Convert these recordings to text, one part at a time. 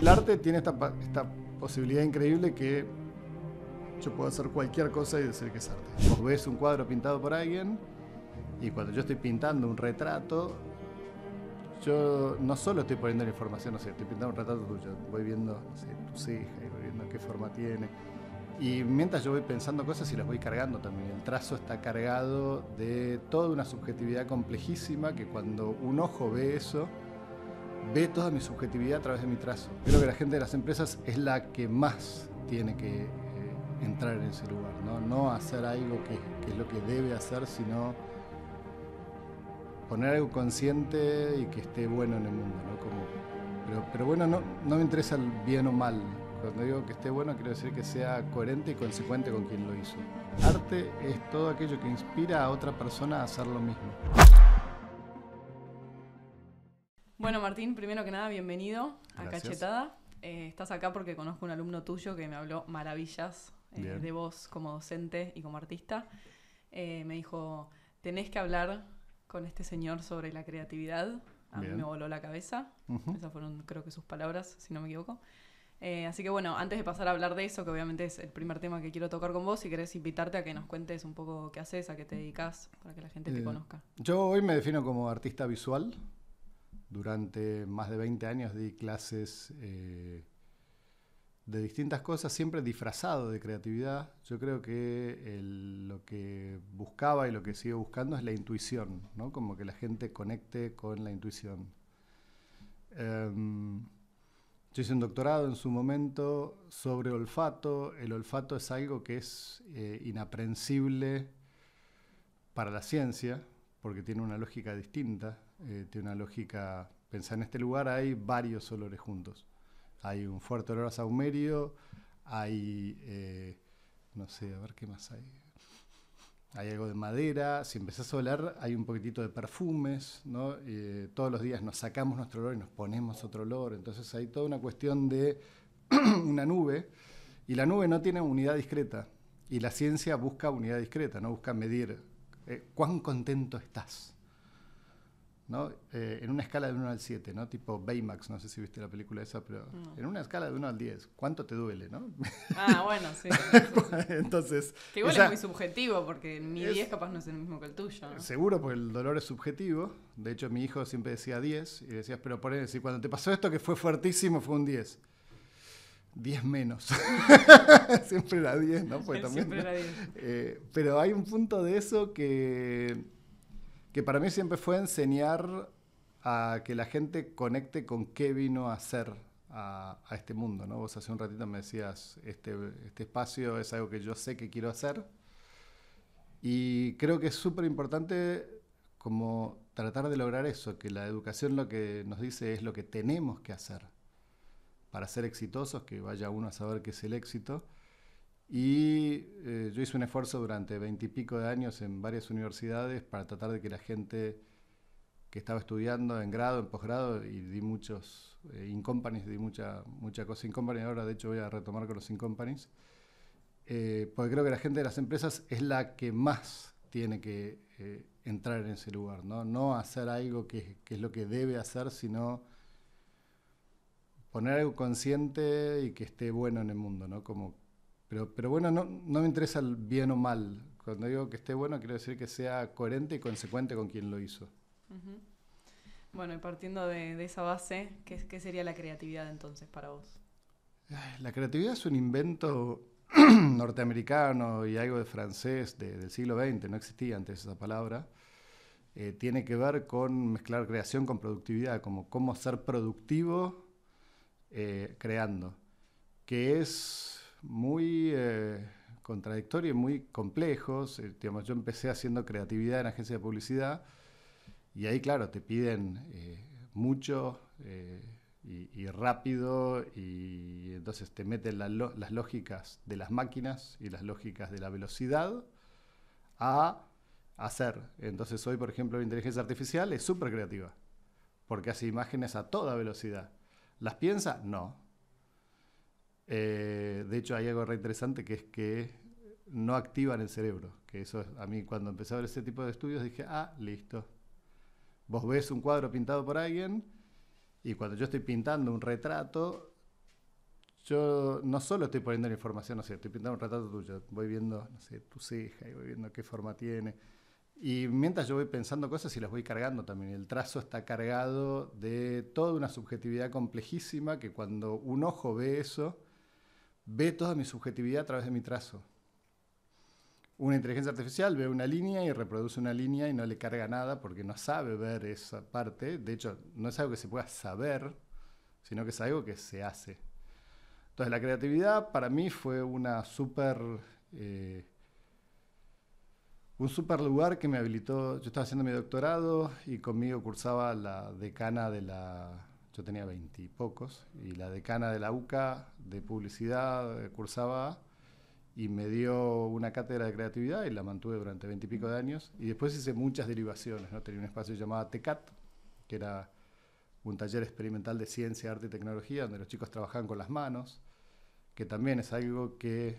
El arte tiene esta posibilidad increíble que yo puedo hacer cualquier cosa y decir que es arte. Vos ves un cuadro pintado por alguien y cuando yo estoy pintando un retrato, yo no solo estoy poniendo la información, no sé, estoy pintando un retrato tuyo, voy viendo, no sé, tu ceja y voy viendo qué forma tiene. Y mientras yo voy pensando cosas y las voy cargando también. El trazo está cargado de toda una subjetividad complejísima que cuando un ojo ve eso, ve toda mi subjetividad a través de mi trazo. Creo que la gente de las empresas es la que más tiene que entrar en ese lugar, no hacer algo que es lo que debe hacer, sino poner algo consciente y que esté bueno en el mundo, ¿no? Pero bueno, no me interesa el bien o mal. Cuando digo que esté bueno, quiero decir que sea coherente y consecuente con quien lo hizo. Arte es todo aquello que inspira a otra persona a hacer lo mismo. Bueno, Martín, primero que nada, bienvenido a Gracias. Cachetada. Estás acá porque conozco un alumno tuyo que me habló maravillas de vos como docente y como artista. Me dijo, tenés que hablar con este señor sobre la creatividad. A mí me voló la cabeza. Esas fueron, creo que sus palabras, si no me equivoco. Así que bueno, antes de pasar a hablar de eso, que obviamente es el primer tema que quiero tocar con vos, si querés invitarte a que nos cuentes un poco qué haces, a qué te dedicas, para que la gente te conozca. Yo hoy me defino como artista visual. Durante más de 20 años di clases de distintas cosas, siempre disfrazado de creatividad. Yo creo que lo que buscaba y lo que sigo buscando es la intuición, ¿no? Como que la gente conecte con la intuición. Yo hice un doctorado en su momento sobre olfato. El olfato es algo que es inaprensible para la ciencia, porque tiene una lógica distinta. Tiene una lógica, pensá, en este lugar hay varios olores juntos. Hay un fuerte olor a saumerio, hay, no sé, a ver qué más hay. Hay algo de madera, si empezás a oler hay un poquitito de perfumes, ¿no? Todos los días nos sacamos nuestro olor y nos ponemos otro olor, entonces hay toda una cuestión de una nube, y la nube no tiene unidad discreta, y la ciencia busca unidad discreta, no busca medir cuán contento estás, ¿no? En una escala de 1 al 7, ¿no? Tipo Baymax, no sé si viste la película esa, pero no. En una escala de 1 al 10, ¿cuánto te duele, no? Ah, bueno, sí. Entonces, que igual es muy subjetivo, porque mi 10 capaz no es el mismo que el tuyo, ¿no? Seguro, porque el dolor es subjetivo. De hecho, mi hijo siempre decía 10, y decías, pero ponele, si cuando te pasó esto que fue fuertísimo fue un 10. 10 menos. Siempre era 10, ¿no? Porque también, siempre era 10. Pero hay un punto de eso que para mí siempre fue enseñar a que la gente conecte con qué vino a hacer a este mundo, ¿no? Vos hace un ratito me decías, este espacio es algo que yo sé que quiero hacer, y creo que es súper importante como tratar de lograr eso, que la educación lo que nos dice es lo que tenemos que hacer para ser exitosos, que vaya uno a saber qué es el éxito. Y yo hice un esfuerzo durante 20 y pico de años en varias universidades para tratar de que la gente que estaba estudiando en grado, en posgrado, y di muchos in-companies, di mucha cosa in-company, ahora de hecho voy a retomar con los in-companies, porque creo que la gente de las empresas es la que más tiene que entrar en ese lugar, no hacer algo que es lo que debe hacer, sino poner algo consciente y que esté bueno en el mundo, ¿no? Pero bueno, no me interesa el bien o mal. Cuando digo que esté bueno, quiero decir que sea coherente y consecuente con quien lo hizo. Uh-huh. Bueno, y partiendo de esa base, ¿qué sería la creatividad entonces para vos? La creatividad es un invento norteamericano y algo de francés del siglo XX, no existía antes esa palabra. Tiene que ver con mezclar creación con productividad, como cómo ser productivo creando, que es muy contradictorio y muy complejo. Digamos, yo empecé haciendo creatividad en agencia de publicidad y ahí, claro, te piden mucho y rápido, y entonces te meten las lógicas de las máquinas y las lógicas de la velocidad a hacer. Entonces hoy, por ejemplo, la inteligencia artificial es súper creativa porque hace imágenes a toda velocidad. ¿Las piensa? No. De hecho, hay algo re interesante, que es que no activan el cerebro. Que eso, a mí, cuando empecé a ver ese tipo de estudios, dije, listo. Vos ves un cuadro pintado por alguien, y cuando yo estoy pintando un retrato, yo no solo estoy poniendo la información, no sé, estoy pintando un retrato tuyo, voy viendo, no sé, tu ceja y voy viendo qué forma tiene. Y mientras yo voy pensando cosas y las voy cargando también. El trazo está cargado de toda una subjetividad complejísima que cuando un ojo ve eso, ve toda mi subjetividad a través de mi trazo. Una inteligencia artificial ve una línea y reproduce una línea y no le carga nada porque no sabe ver esa parte. De hecho, no es algo que se pueda saber, sino que es algo que se hace. Entonces, la creatividad para mí fue un súper lugar que me habilitó. Yo estaba haciendo mi doctorado y conmigo cursaba la decana de la... Yo tenía 20 y pocos, y la decana de la UCA de publicidad cursaba y me dio una cátedra de creatividad y la mantuve durante 20 y pico de años. Y después hice muchas derivaciones, ¿no? Tenía un espacio llamado TECAT, que era un taller experimental de ciencia, arte y tecnología, donde los chicos trabajaban con las manos, que también es algo que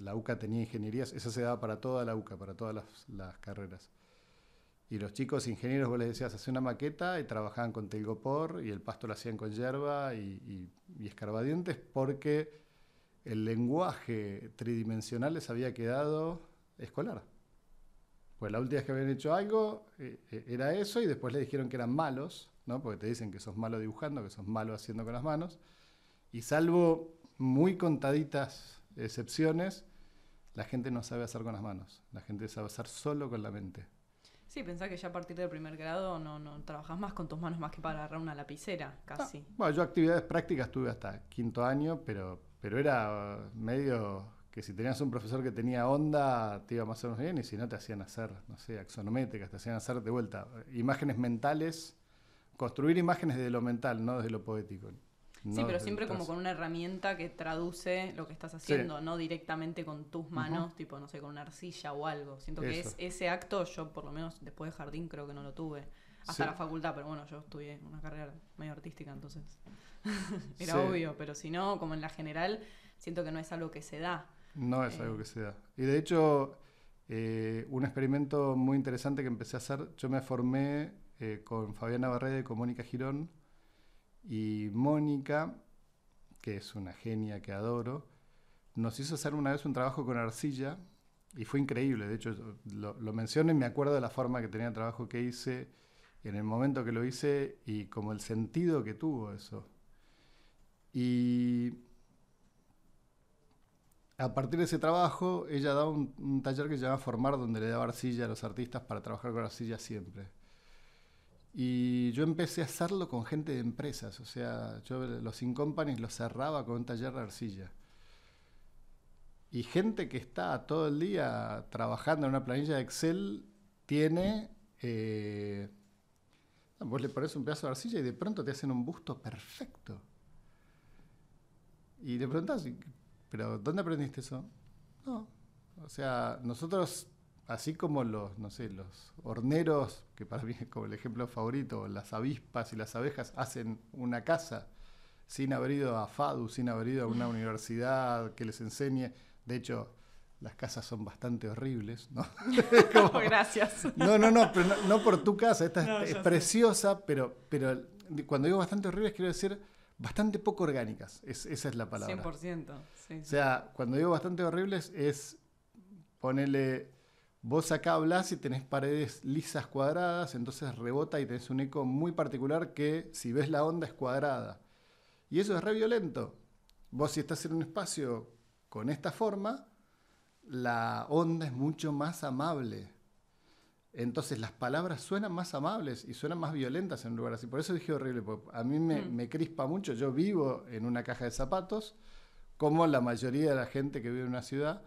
la UCA tenía ingenierías, eso se daba para toda la UCA, para todas las carreras. Y los chicos ingenieros, vos les decías, hacé una maqueta y trabajaban con telgopor y el pasto lo hacían con hierba y escarbadientes porque el lenguaje tridimensional les había quedado escolar. Pues la última vez que habían hecho algo era eso y después le dijeron que eran malos, ¿no? Porque te dicen que sos malo dibujando, que sos malo haciendo con las manos. Y salvo muy contaditas excepciones, la gente no sabe hacer con las manos. La gente sabe hacer solo con la mente. Sí, pensá que ya a partir del primer grado no trabajas más con tus manos más que para agarrar una lapicera, casi. Bueno, yo actividades prácticas tuve hasta quinto año, pero era medio que si tenías un profesor que tenía onda, te iba más o menos bien, y si no te hacían hacer, no sé, axonométricas, te hacían hacer de vuelta imágenes mentales, construir imágenes desde lo mental, no desde lo poético. Sí, pero siempre como con una herramienta que traduce lo que estás haciendo, sí. No directamente con tus manos, tipo, no sé, con una arcilla o algo. Siento que ese acto, yo por lo menos después de jardín creo que no lo tuve. Hasta la facultad, pero bueno, yo estudié una carrera medio artística, entonces era obvio. Pero si no, como en la general, siento que no es algo que se da. No es algo que se da. Y de hecho, un experimento muy interesante que empecé a hacer, yo me formé con Fabiana Barreda y con Mónica Girón. Y Mónica, que es una genia que adoro, nos hizo hacer una vez un trabajo con arcilla y fue increíble. De hecho, lo menciono y me acuerdo de la forma que tenía el trabajo que hice en el momento que lo hice y como el sentido que tuvo eso. Y a partir de ese trabajo, ella daba un taller que se llama Formar, donde le daba arcilla a los artistas para trabajar con arcilla siempre. Y yo empecé a hacerlo con gente de empresas, o sea, yo los Incompanies los cerraba con un taller de arcilla. Y gente que está todo el día trabajando en una planilla de Excel tiene... vos le pones un pedazo de arcilla y de pronto te hacen un busto perfecto. Y le preguntás, ¿pero dónde aprendiste eso? No, o sea, nosotros... Así como los, no sé, los horneros, que para mí es como el ejemplo favorito, las avispas y las abejas hacen una casa sin haber ido a FADU, sin haber ido a una universidad que les enseñe. De hecho, las casas son bastante horribles, ¿no? Como, gracias. No, pero no por tu casa, esta es preciosa, pero cuando digo bastante horribles quiero decir bastante poco orgánicas, esa es la palabra. 100%, sí. O sea, cuando digo bastante horribles es ponerle... Vos acá hablás y tenés paredes lisas cuadradas, entonces rebota y tenés un eco muy particular que si ves la onda es cuadrada. Y eso es re violento. Vos si estás en un espacio con esta forma, la onda es mucho más amable. Entonces las palabras suenan más amables y suenan más violentas en un lugar así. Por eso dije horrible, porque a mí me crispa mucho. Yo vivo en una caja de zapatos, como la mayoría de la gente que vive en una ciudad,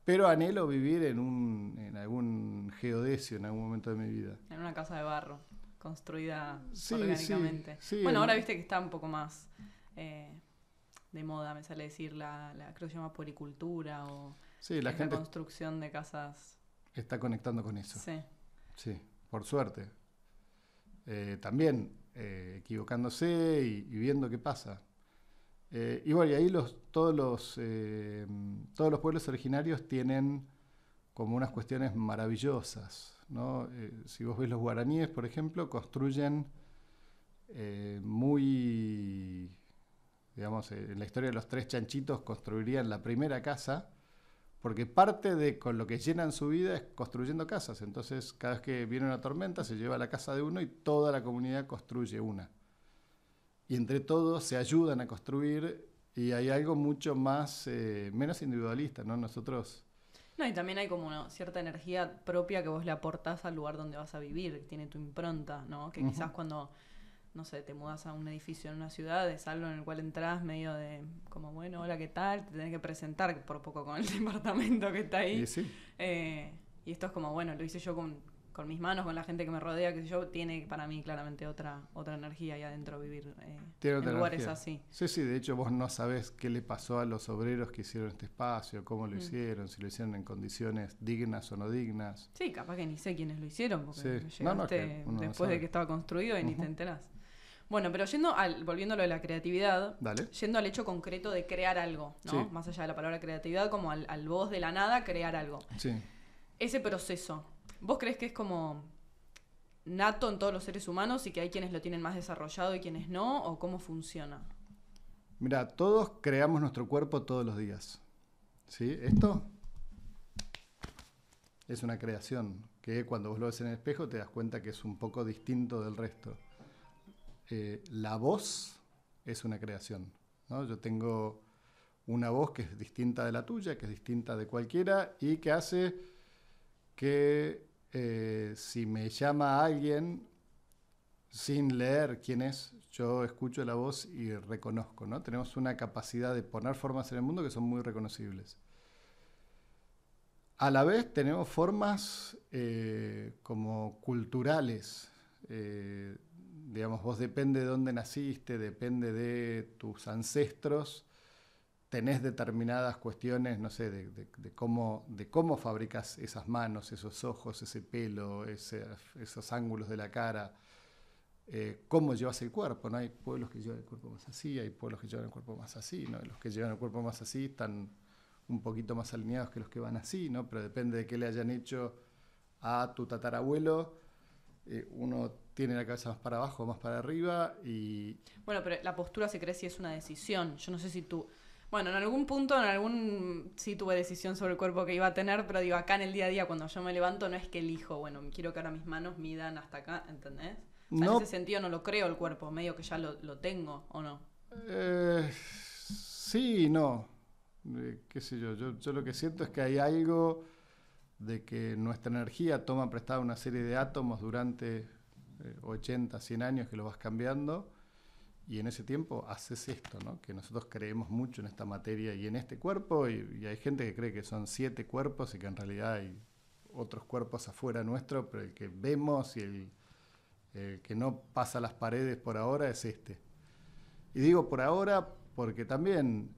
pero anhelo vivir en algún geodesia en algún momento de mi vida. En una casa de barro, construida orgánicamente. Sí, bueno, ahora viste que está un poco más de moda, me sale decir, creo que se llama policultura o la gente construcción de casas. Está conectando con eso. Sí, por suerte. También equivocándose y viendo qué pasa. Y bueno, y ahí todos los pueblos originarios tienen como unas cuestiones maravillosas, ¿no? Si vos ves los guaraníes, por ejemplo, construyen muy Digamos, en la historia de los 3 chanchitos construirían la primera casa, porque parte de con lo que llenan su vida es construyendo casas. Entonces, cada vez que viene una tormenta, se lleva la casa de uno y toda la comunidad construye una. Y entre todos se ayudan a construir, y hay algo mucho más, menos individualista, ¿no? Nosotros... No, y también hay como una cierta energía propia que vos le aportás al lugar donde vas a vivir, que tiene tu impronta, ¿no? Que quizás cuando, no sé, te mudas a un edificio en una ciudad, es algo en el cual entras medio de, como, bueno, hola, ¿qué tal? Te tenés que presentar por poco con el departamento que está ahí. Sí. Y esto es como, bueno, lo hice yo con mis manos, con la gente que me rodea, que yo, tiene para mí claramente otra energía ahí adentro vivir en lugares así. Sí, de hecho vos no sabés qué le pasó a los obreros que hicieron este espacio, cómo lo hicieron, si lo hicieron en condiciones dignas o no dignas. Sí, capaz que ni sé quiénes lo hicieron, porque llegaste después de que estaba construido y ni te enterás. Bueno, pero volviendo a lo de la creatividad, yendo al hecho concreto de crear algo, ¿no? Sí. Más allá de la palabra creatividad, como al vos de la nada crear algo. Sí. Ese proceso, ¿vos crees que es como nato en todos los seres humanos y que hay quienes lo tienen más desarrollado y quienes no? ¿O cómo funciona? Mira, todos creamos nuestro cuerpo todos los días. ¿Sí? Esto es una creación que cuando vos lo ves en el espejo te das cuenta que es un poco distinto del resto. La voz es una creación, ¿no? Yo tengo una voz que es distinta de la tuya, que es distinta de cualquiera y que hace que si me llama alguien sin leer quién es, yo escucho la voz y reconozco, ¿no? Tenemos una capacidad de poner formas en el mundo que son muy reconocibles. A la vez tenemos formas como culturales. Digamos, vos depende de dónde naciste, depende de tus ancestros, tenés determinadas cuestiones, no sé, de cómo fabricas esas manos, esos ojos, ese pelo, esos ángulos de la cara, cómo llevas el cuerpo, ¿no? Hay pueblos que llevan el cuerpo más así, hay pueblos que llevan el cuerpo más así, ¿no? Los que llevan el cuerpo más así están un poquito más alineados que los que van así, ¿no? Pero depende de qué le hayan hecho a tu tatarabuelo, uno tiene la cabeza más para abajo, más para arriba y... Bueno, pero la postura se cree si es una decisión. Yo no sé si tú... Bueno, en algún punto, sí tuve decisión sobre el cuerpo que iba a tener, pero digo, acá en el día a día, cuando yo me levanto, no es que elijo, bueno, quiero que ahora mis manos midan hasta acá, ¿entendés? O sea, no. En ese sentido no lo creo el cuerpo, medio que ya lo tengo, ¿o no? Sí y no. Qué sé yo lo que siento es que hay algo de que nuestra energía toma prestada una serie de átomos durante 80, 100 años que lo vas cambiando y en ese tiempo haces esto, ¿no? Que nosotros creemos mucho en esta materia y en este cuerpo y hay gente que cree que son 7 cuerpos y que en realidad hay otros cuerpos afuera nuestro, pero el que vemos y el que no pasa las paredes por ahora es este. Y digo por ahora porque también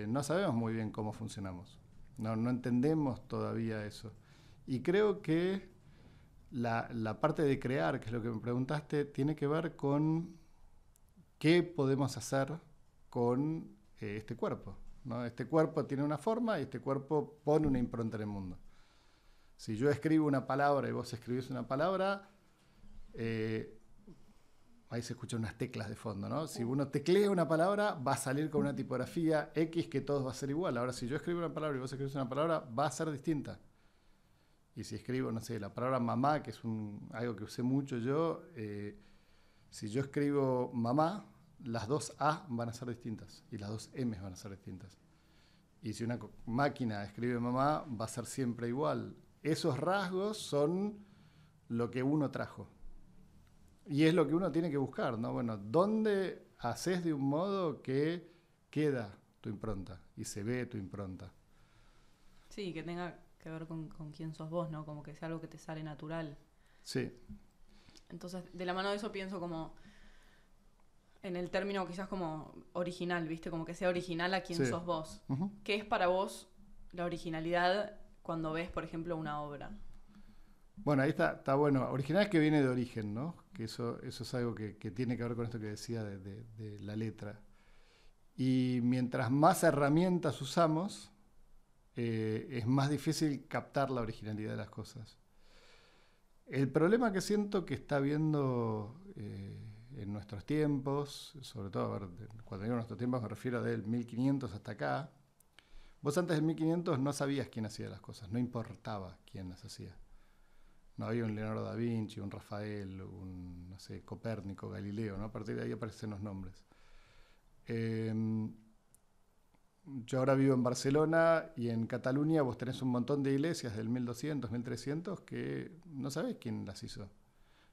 no sabemos muy bien cómo funcionamos, no entendemos todavía eso. Y creo que la parte de crear, que es lo que me preguntaste, tiene que ver con qué podemos hacer con este cuerpo, ¿no? Este cuerpo tiene una forma y este cuerpo pone una impronta en el mundo. Si yo escribo una palabra y vos escribís una palabra, ahí se escuchan unas teclas de fondo, ¿no? Si uno teclea una palabra, va a salir con una tipografía X que todos va a ser igual. Ahora, si yo escribo una palabra y vos escribís una palabra, va a ser distinta. Y si escribo, no sé, la palabra mamá, que es algo que usé mucho yo, si yo escribo mamá, las 2 A van a ser distintas y las 2 M van a ser distintas. Y si una máquina escribe mamá, va a ser siempre igual. Esos rasgos son lo que uno trajo. Y es lo que uno tiene que buscar, ¿no? Bueno, ¿dónde haces de un modo que queda tu impronta y se ve tu impronta? Sí, que tenga que ver con quién sos vos, ¿no? Como que sea algo que te sale natural. Sí. Entonces, de la mano de eso pienso como en el término quizás como original, ¿viste? Como que sea original a quién sos vos. Uh-huh. ¿Qué es para vos la originalidad cuando ves, por ejemplo, una obra? Bueno, ahí está bueno. Original es que viene de origen, ¿no? Que eso es algo que tiene que ver con esto que decía de la letra. Y mientras más herramientas usamos, es más difícil captar la originalidad de las cosas. El problema que siento que está habiendo en nuestros tiempos, sobre todo, a ver, cuando digo nuestros tiempos me refiero del 1500 hasta acá. Vos antes del 1500 no sabías quién hacía las cosas, no importaba quién las hacía. No había un Leonardo da Vinci, un Rafael, un, no sé, Copérnico, Galileo, ¿no? A partir de ahí aparecen los nombres. Yo ahora vivo en Barcelona y en Cataluña vos tenés un montón de iglesias del 1200, 1300 que no sabés quién las hizo.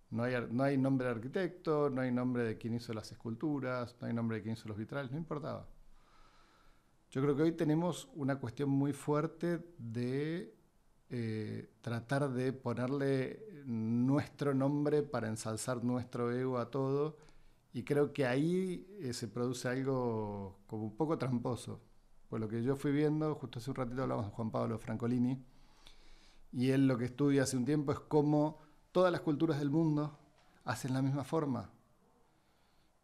No hay nombre de arquitecto, no hay nombre de quién hizo las esculturas, no hay nombre de quién hizo los vitrales, no importaba. Yo creo que hoy tenemos una cuestión muy fuerte de tratar de ponerle nuestro nombre para ensalzar nuestro ego a todo, y creo que ahí se produce algo como un poco tramposo. Por lo que yo fui viendo, justo hace un ratito hablamos de Juan Pablo Francolini, y él lo que estudia hace un tiempo es cómo todas las culturas del mundo hacen la misma forma.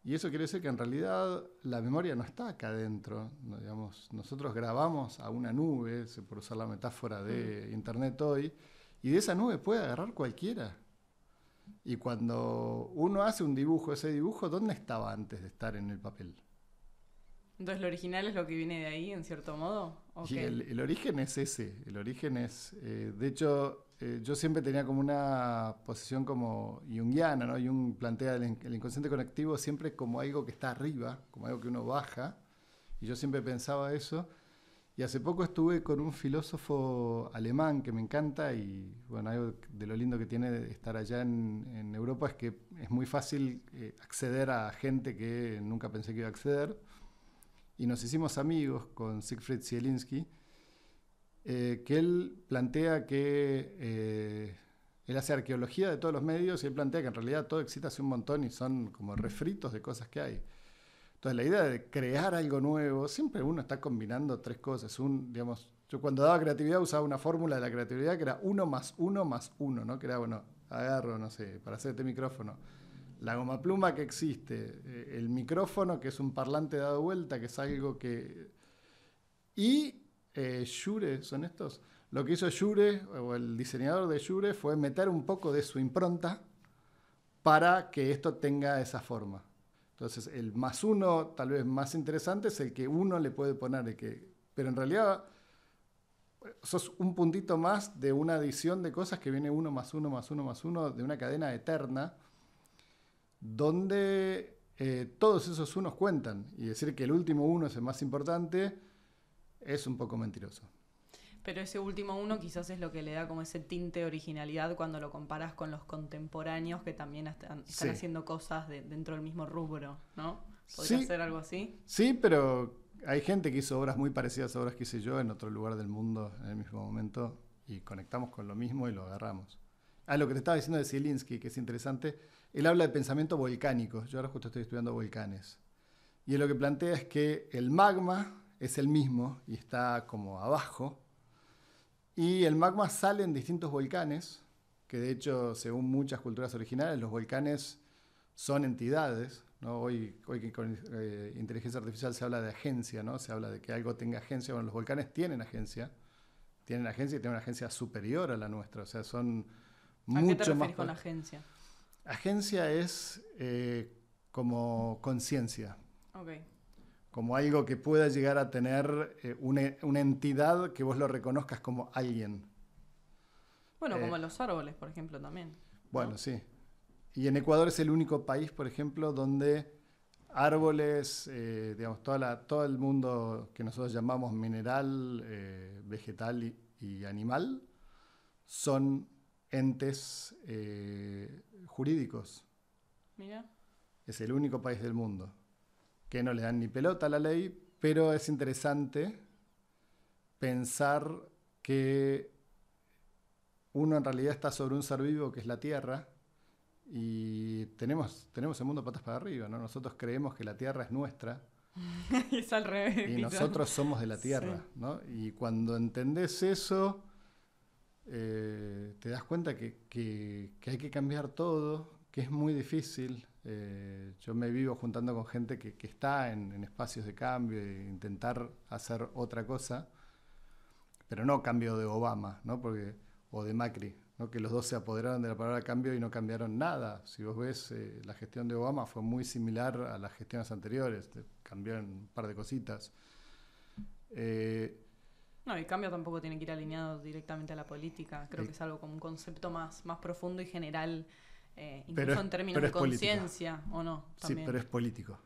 Y eso quiere decir que en realidad la memoria no está acá adentro. ¿No? Digamos, nosotros grabamos a una nube, por usar la metáfora de Internet hoy, y de esa nube puede agarrar cualquiera. Y cuando uno hace un dibujo, ese dibujo, ¿dónde estaba antes de estar en el papel? Entonces, ¿lo original es lo que viene de ahí, en cierto modo? Y el origen es ese. El origen es... de hecho, yo siempre tenía como una posición como junguiana, ¿no? Jung plantea el inconsciente conectivo siempre como algo que está arriba, como algo que uno baja. Y yo siempre pensaba eso. Y hace poco estuve con un filósofo alemán que me encanta, y bueno, algo de lo lindo que tiene de estar allá en Europa es que es muy fácil acceder a gente que nunca pensé que iba a acceder. Y nos hicimos amigos con Siegfried Zielinski, que él plantea que él hace arqueología de todos los medios, y él plantea que en realidad todo existe hace un montón y son como refritos de cosas que hay. Entonces la idea de crear algo nuevo, siempre uno está combinando tres cosas. Digamos, yo cuando daba creatividad usaba una fórmula de la creatividad que era 1 más 1 más 1, ¿no? Que era, bueno, agarro, no sé, para hacer este micrófono, la goma pluma que existe, el micrófono que es un parlante dado vuelta, que es algo que... Y Jure, ¿son estos? Lo que hizo Jure, o el diseñador de Jure, fue meter un poco de su impronta para que esto tenga esa forma. Entonces, el más uno, tal vez más interesante, es el que uno le puede poner. Pero en realidad, sos un puntito más de una adición de cosas que viene 1 más 1 más 1 más 1, de una cadena eterna, donde todos esos unos cuentan. Y decir que el último uno es el más importante es un poco mentiroso. Pero ese último uno quizás es lo que le da como ese tinte de originalidad cuando lo comparas con los contemporáneos que también están sí. haciendo cosas dentro del mismo rubro, ¿no? ¿Podría ser algo así? Sí, pero hay gente que hizo obras muy parecidas a obras que hice yo en otro lugar del mundo en el mismo momento, y conectamos con lo mismo y lo agarramos. Lo que te estaba diciendo de Zielinski, que es interesante, él habla de pensamiento volcánico. Yo ahora justo estoy estudiando volcanes. Y él lo que plantea es que el magma es el mismo y está como abajo. Y el magma sale en distintos volcanes, que de hecho, según muchas culturas originales, los volcanes son entidades, ¿no? Hoy que con inteligencia artificial se habla de agencia, ¿no? Se habla de que algo tenga agencia. Bueno, los volcanes tienen agencia y tienen una agencia superior a la nuestra. O sea, son mucho más... ¿A qué te refieres más con agencia? Agencia es como conciencia. Okay. Como algo que pueda llegar a tener una entidad que vos lo reconozcas como alguien. Bueno, como los árboles, por ejemplo, también. Bueno, ¿no? Sí. Y en Ecuador es el único país, por ejemplo, donde árboles, digamos, todo el mundo que nosotros llamamos mineral, vegetal y animal, son entes jurídicos. Mira. Es el único país del mundo que no le dan ni pelota a la ley, pero es interesante pensar que uno en realidad está sobre un ser vivo que es la Tierra, y tenemos el mundo patas para arriba, ¿no? Nosotros creemos que la Tierra es nuestra. Y es al revés. Y nosotros somos de la Tierra, sí. ¿No? Y cuando entendés eso, te das cuenta que hay que cambiar todo, que es muy difícil. Yo me vivo juntando con gente que está en espacios de cambio e intentar hacer otra cosa, pero no cambio de Obama, ¿no? O de Macri, ¿no? Que los dos se apoderaron de la palabra cambio y no cambiaron nada. Si vos ves, la gestión de Obama fue muy similar a las gestiones anteriores, cambiaron un par de cositas. No, el cambio tampoco tiene que ir alineado directamente a la política. Creo que es algo como un concepto más profundo y general, incluso en términos de conciencia, ¿o no? También. Sí, pero es político.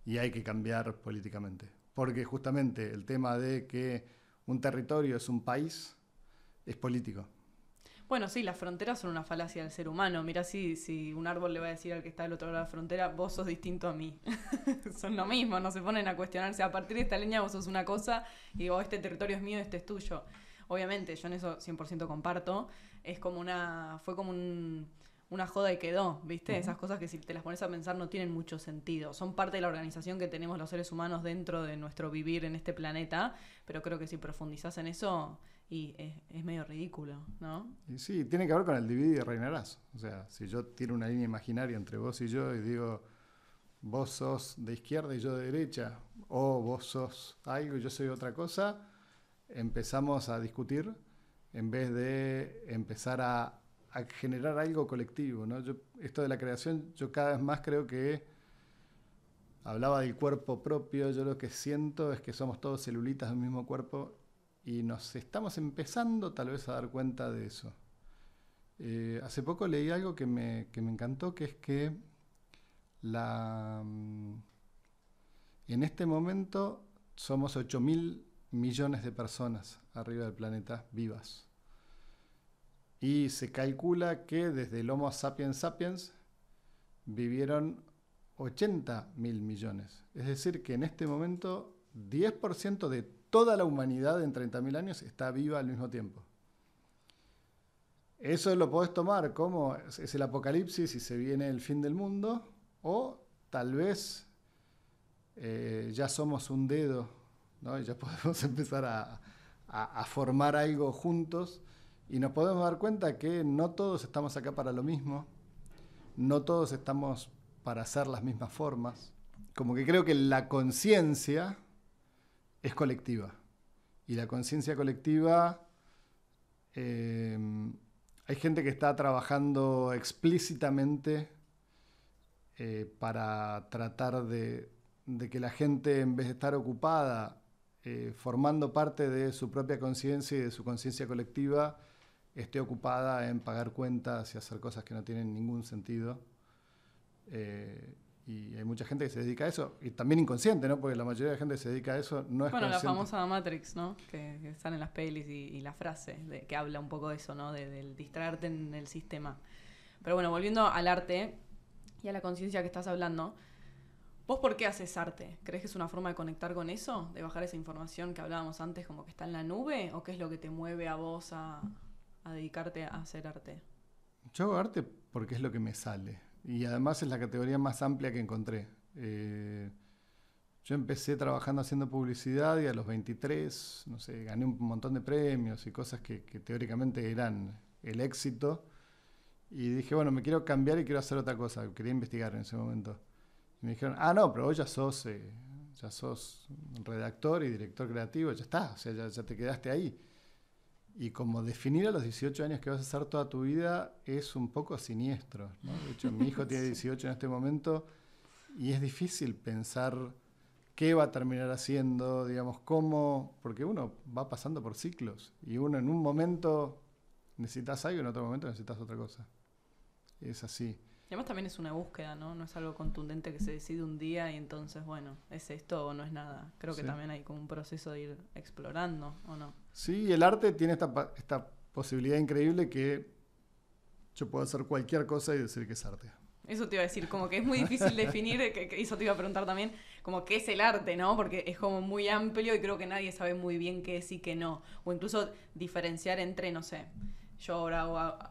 Y hay que cambiar políticamente. Porque justamente el tema de que un territorio es un país es político. Bueno, sí, las fronteras son una falacia del ser humano. Mirá si un árbol le va a decir al que está del otro lado de la frontera, vos sos distinto a mí. Son lo mismo, no se ponen a cuestionarse. A partir de esta línea vos sos una cosa y digo, este territorio es mío, este es tuyo. Obviamente, yo en eso 100% comparto. Es como fue como una joda y quedó, ¿viste? Uh-huh. Esas cosas que si te las pones a pensar no tienen mucho sentido. Son parte de la organización que tenemos los seres humanos dentro de nuestro vivir en este planeta, pero creo que si profundizás en eso... Y es medio ridículo, ¿no? Y sí, tiene que ver con el divide y reinarás. O sea, si yo tiro una línea imaginaria entre vos y yo y digo, vos sos de izquierda y yo de derecha, o vos sos algo y yo soy otra cosa, empezamos a discutir en vez de empezar a generar algo colectivo, ¿no? Esto de la creación, yo cada vez más creo que hablaba del cuerpo propio. Yo lo que siento es que somos todos celulitas del mismo cuerpo. Y nos estamos empezando tal vez a dar cuenta de eso. Hace poco leí algo que me encantó, que es que en este momento somos 8.000 millones de personas arriba del planeta vivas. Y se calcula que desde el Homo sapiens sapiens vivieron 80.000 millones. Es decir, que en este momento 10% de toda la humanidad en 30.000 años está viva al mismo tiempo. Eso lo podés tomar como es el apocalipsis y se viene el fin del mundo, o tal vez ya somos un dedo, ¿no? Y ya podemos empezar a formar algo juntos y nos podemos dar cuenta que no todos estamos acá para lo mismo, no todos estamos para hacer las mismas formas. Como que creo que la conciencia es colectiva. Y la conciencia colectiva, hay gente que está trabajando explícitamente para tratar de que la gente, en vez de estar ocupada formando parte de su propia conciencia y de su conciencia colectiva, esté ocupada en pagar cuentas y hacer cosas que no tienen ningún sentido. Y hay mucha gente que se dedica a eso, y también inconsciente, ¿no? Porque la mayoría de la gente que se dedica a eso no es consciente. La famosa Matrix, ¿no? Que están en las pelis y la frase que habla un poco de eso, ¿no? Del distraerte en el sistema. Pero bueno, volviendo al arte y a la conciencia que estás hablando, ¿vos por qué haces arte? ¿Crees que es una forma de conectar con eso? ¿De bajar esa información que hablábamos antes como que está en la nube? ¿O qué es lo que te mueve a vos a dedicarte a hacer arte? Yo hago arte porque es lo que me sale. Y además es la categoría más amplia que encontré. Yo empecé trabajando haciendo publicidad y a los 23, no sé, gané un montón de premios y cosas que teóricamente eran el éxito. Y dije, bueno, me quiero cambiar y quiero hacer otra cosa. Quería investigar en ese momento. Y me dijeron, no, pero vos ya sos redactor y director creativo, ya está, o sea, ya te quedaste ahí. Y como definir a los 18 años que vas a hacer toda tu vida es un poco siniestro, ¿no? De hecho, mi hijo tiene 18 en este momento y es difícil pensar qué va a terminar haciendo, digamos, cómo, porque uno va pasando por ciclos y uno en un momento necesitas algo y en otro momento necesitas otra cosa. Es así. Y además también es una búsqueda, ¿no? No es algo contundente que se decide un día y entonces, bueno, ¿es esto o no es nada? Creo que también hay como un proceso de ir explorando, ¿o no? Sí, el arte tiene esta posibilidad increíble que yo puedo hacer cualquier cosa y decir que es arte. Eso te iba a decir, como que es muy difícil definir, que eso te iba a preguntar también, como qué es el arte, ¿no? Porque es como muy amplio y creo que nadie sabe muy bien qué es y qué no. O incluso diferenciar entre, no sé, yo ahora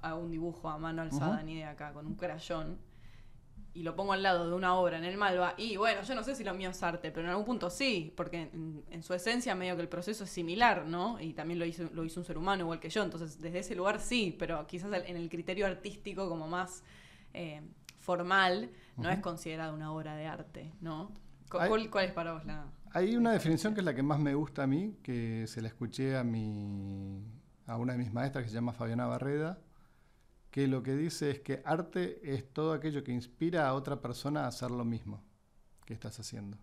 hago un dibujo a mano alzada, ni de acá, con un crayón, y lo pongo al lado de una obra en el Malva, y bueno, yo no sé si lo mío es arte, pero en algún punto sí, porque en su esencia medio que el proceso es similar, ¿no? Y también lo hizo un ser humano igual que yo, entonces desde ese lugar sí, pero quizás en el criterio artístico como más formal, no es considerada una obra de arte, ¿no? ¿Cuál es para vos la...? Hay una definición que es la que más me gusta a mí, que se la escuché a una de mis maestras que se llama Fabiana Barreda, que lo que dice es que arte es todo aquello que inspira a otra persona a hacer lo mismo que estás haciendo.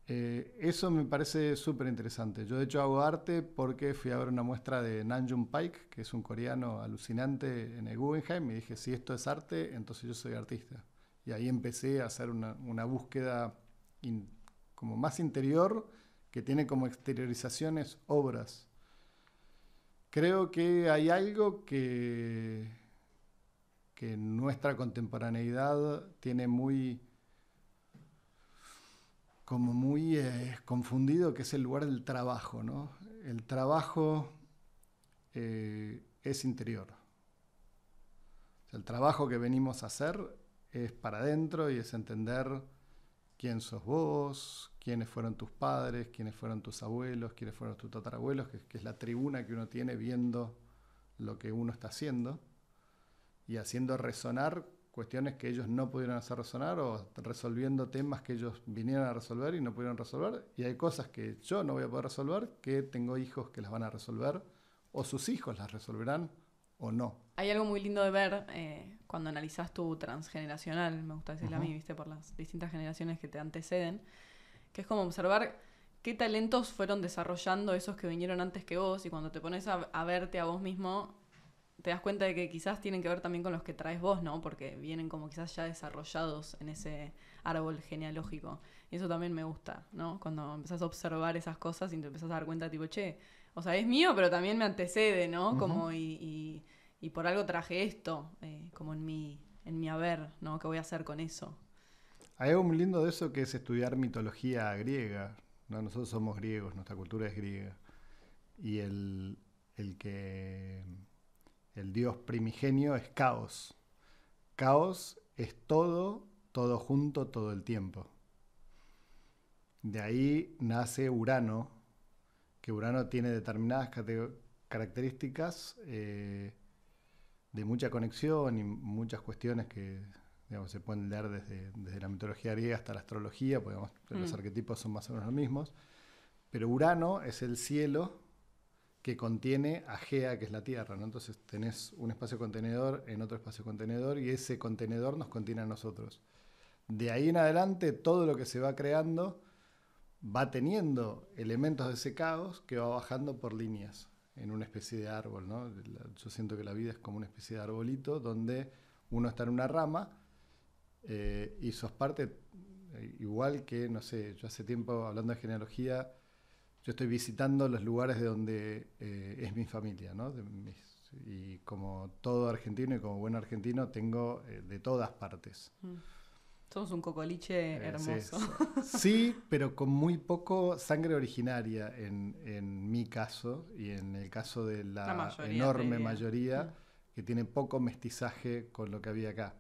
Eso me parece súper interesante. Yo de hecho hago arte porque fui a ver una muestra de Namjoon Paik, que es un coreano alucinante en el Guggenheim, y dije, si esto es arte, entonces yo soy artista. Y ahí empecé a hacer una búsqueda como más interior, que tiene como exteriorizaciones obras. Creo que hay algo que nuestra contemporaneidad tiene muy confundido, que es el lugar del trabajo, ¿no? El trabajo es interior. O sea, el trabajo que venimos a hacer es para adentro y es entender quién sos vos, quiénes fueron tus padres, quiénes fueron tus abuelos, quiénes fueron tus tatarabuelos, que es la tribuna que uno tiene viendo lo que uno está haciendo y haciendo resonar cuestiones que ellos no pudieron hacer resonar o resolviendo temas que ellos vinieron a resolver y no pudieron resolver. Y hay cosas que yo no voy a poder resolver, que tengo hijos que las van a resolver, o sus hijos las resolverán o no. Hay algo muy lindo de ver cuando analizás tu transgeneracional, me gusta decirle a mí, ¿viste? Por las distintas generaciones que te anteceden, que es como observar qué talentos fueron desarrollando esos que vinieron antes que vos, y cuando te pones a verte a vos mismo, te das cuenta de que quizás tienen que ver también con los que traes vos, ¿no? Porque vienen como quizás ya desarrollados en ese árbol genealógico. Y eso también me gusta, ¿no? Cuando empezás a observar esas cosas y te empezás a dar cuenta, tipo, che, o sea, es mío, pero también me antecede, ¿no? Como y por algo traje esto, como en mi haber, ¿no? ¿Qué voy a hacer con eso? Hay algo muy lindo de eso, que es estudiar mitología griega, ¿no? Nosotros somos griegos, nuestra cultura es griega. Y el dios primigenio es Caos. Caos es todo junto, todo el tiempo. De ahí nace Urano, que Urano tiene determinadas características de mucha conexión y muchas cuestiones que, digamos, se pueden leer desde la mitología griega hasta la astrología, porque los arquetipos son más o menos los mismos. Pero Urano es el cielo que contiene a Gea, que es la Tierra, ¿no? Entonces tenés un espacio contenedor en otro espacio contenedor y ese contenedor nos contiene a nosotros. De ahí en adelante todo lo que se va creando va teniendo elementos de ese caos que va bajando por líneas en una especie de árbol, ¿no? Yo siento que la vida es como una especie de arbolito donde uno está en una rama y sos parte, igual que, no sé, yo hace tiempo, hablando de genealogía, yo estoy visitando los lugares de donde es mi familia, ¿no? Y como todo argentino y como buen argentino tengo de todas partes. Somos un cocoliche hermoso. Sí, pero con muy poco sangre originaria en mi caso y en el caso de la mayoría, enorme mayoría que tiene poco mestizaje con lo que había acá.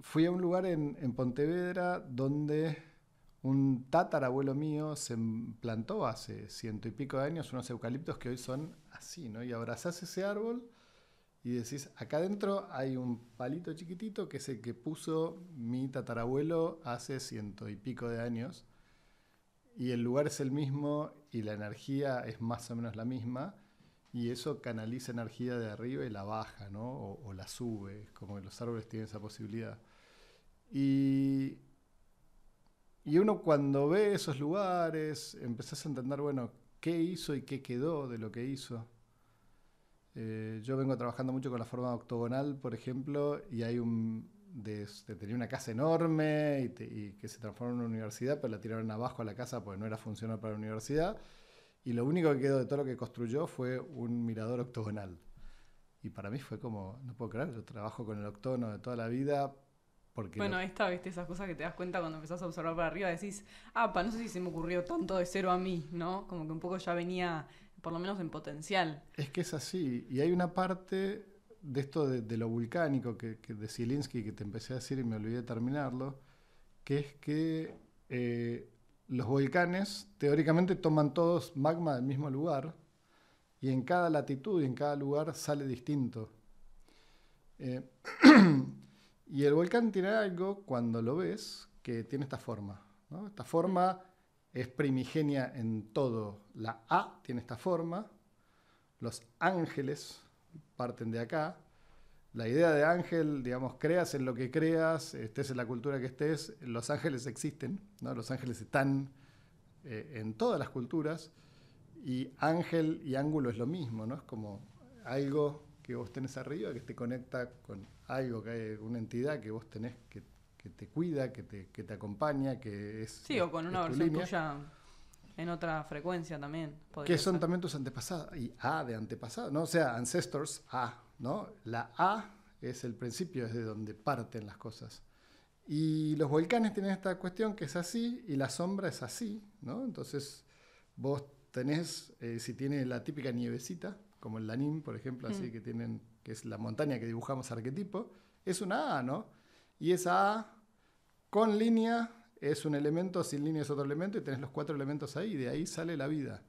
Fui a un lugar en Pontevedra donde un tatarabuelo mío se plantó hace 100 y pico de años unos eucaliptos que hoy son así, ¿no? Y abrazás ese árbol y decís, acá adentro hay un palito chiquitito que es el que puso mi tatarabuelo hace 100 y pico de años. Y el lugar es el mismo y la energía es más o menos la misma. Y eso canaliza energía de arriba y la baja, ¿no? O la sube, como que los árboles tienen esa posibilidad. Y uno cuando ve esos lugares, empezás a entender, bueno, qué hizo y qué quedó de lo que hizo. Yo vengo trabajando mucho con la forma octogonal, por ejemplo, y hay tenía una casa enorme y que se transformó en una universidad, pero la tiraron abajo a la casa porque no era funcional para la universidad. Y lo único que quedó de todo lo que construyó fue un mirador octogonal. Y para mí fue como, no puedo creer, yo trabajo con el octógono de toda la vida. Bueno, ahí está, viste, esas cosas que te das cuenta cuando empezás a observar para arriba, decís, no sé si se me ocurrió tanto de cero a mí, ¿no? Como que un poco ya venía, por lo menos en potencial. Es que es así, y hay una parte de esto de lo volcánico que de Zielinski que te empecé a decir y me olvidé de terminarlo, que es que los volcanes teóricamente toman todos magma del mismo lugar y en cada latitud y en cada lugar sale distinto. Y el volcán tiene algo, cuando lo ves, que tiene esta forma, ¿no? Esta forma es primigenia en todo. La A tiene esta forma, Los ángeles parten de acá. La idea de ángel, digamos, creas en lo que creas, estés en la cultura que estés, los ángeles existen, ¿no? Los ángeles están en todas las culturas, y ángel y ángulo es lo mismo, ¿no? Es como algo que vos tenés arriba que te conecta con algo, que hay una entidad que vos tenés que te cuida, que te acompaña, que es Sí, o con una versión línea, tuya en otra frecuencia también. que son también tus antepasados, y A de antepasados, ¿no? O sea, ancestors, A, ¿no? La A es el principio, es de donde parten las cosas. Y los volcanes tienen esta cuestión que es así, y la sombra es así, ¿no? Entonces, vos tenés, si tiene la típica nievecita, como el Lanín, por ejemplo, así que es la montaña que dibujamos arquetipo, es una A, ¿no? Y esa A con línea es un elemento, sin línea es otro elemento, y tenés los 4 elementos ahí, y de ahí sale la vida.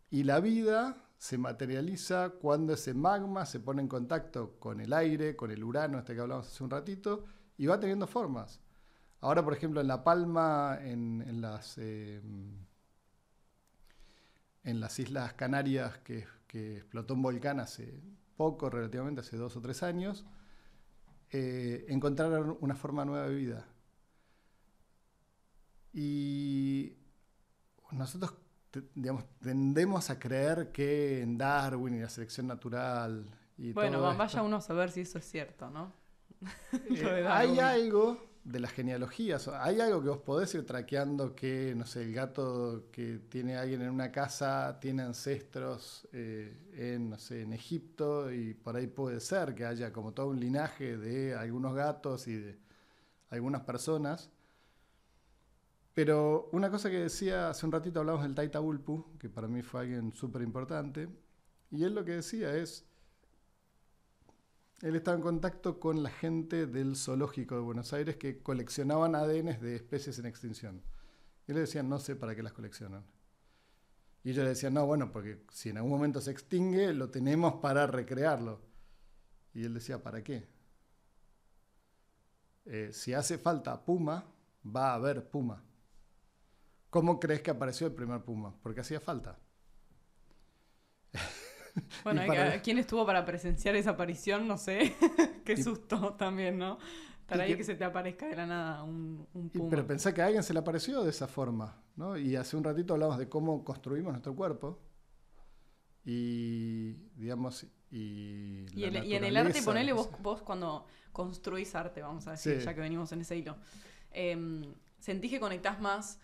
Y la vida se materializa cuando ese magma se pone en contacto con el aire, con el Urano, que hablamos hace un ratito, y va teniendo formas. Ahora, por ejemplo, en La Palma, en las Islas Canarias, que explotó un volcán hace poco, relativamente, hace 2 o 3 años, encontraron una forma nueva de vida. Y nosotros, digamos, tendemos a creer que en Darwin y la selección natural y bueno, todo vaya esto, uno a saber si eso es cierto, ¿no? hay algo de las genealogías, hay algo que vos podés ir traqueando, que, no sé, el gato que tiene alguien en una casa tiene ancestros no sé, en Egipto, y por ahí puede ser que haya como todo un linaje de algunos gatos y de algunas personas. Pero una cosa que decía, hace un ratito hablamos del Taita Ulpu, que para mí fue alguien súper importante, y él lo que decía es, él estaba en contacto con la gente del zoológico de Buenos Aires que coleccionaban ADNs de especies en extinción. Y él le decía, no sé para qué las coleccionan. Y ellos le decían, no, bueno, porque si en algún momento se extingue, lo tenemos para recrearlo. Y él decía, ¿para qué? Si hace falta puma, va a haber puma. ¿Cómo crees que apareció el primer puma? Porque hacía falta. Bueno, ¿quién estuvo para presenciar esa aparición? No sé. Qué susto también, ¿no? Estar ahí que se te aparezca de la nada un puma. Pero pensé que a alguien se le apareció de esa forma, ¿no? Y hace un ratito hablamos de cómo construimos nuestro cuerpo. Y, digamos, y en el arte, ponele vos cuando construís arte, vamos a decir, ya que venimos en ese hilo. ¿Sentís que conectás más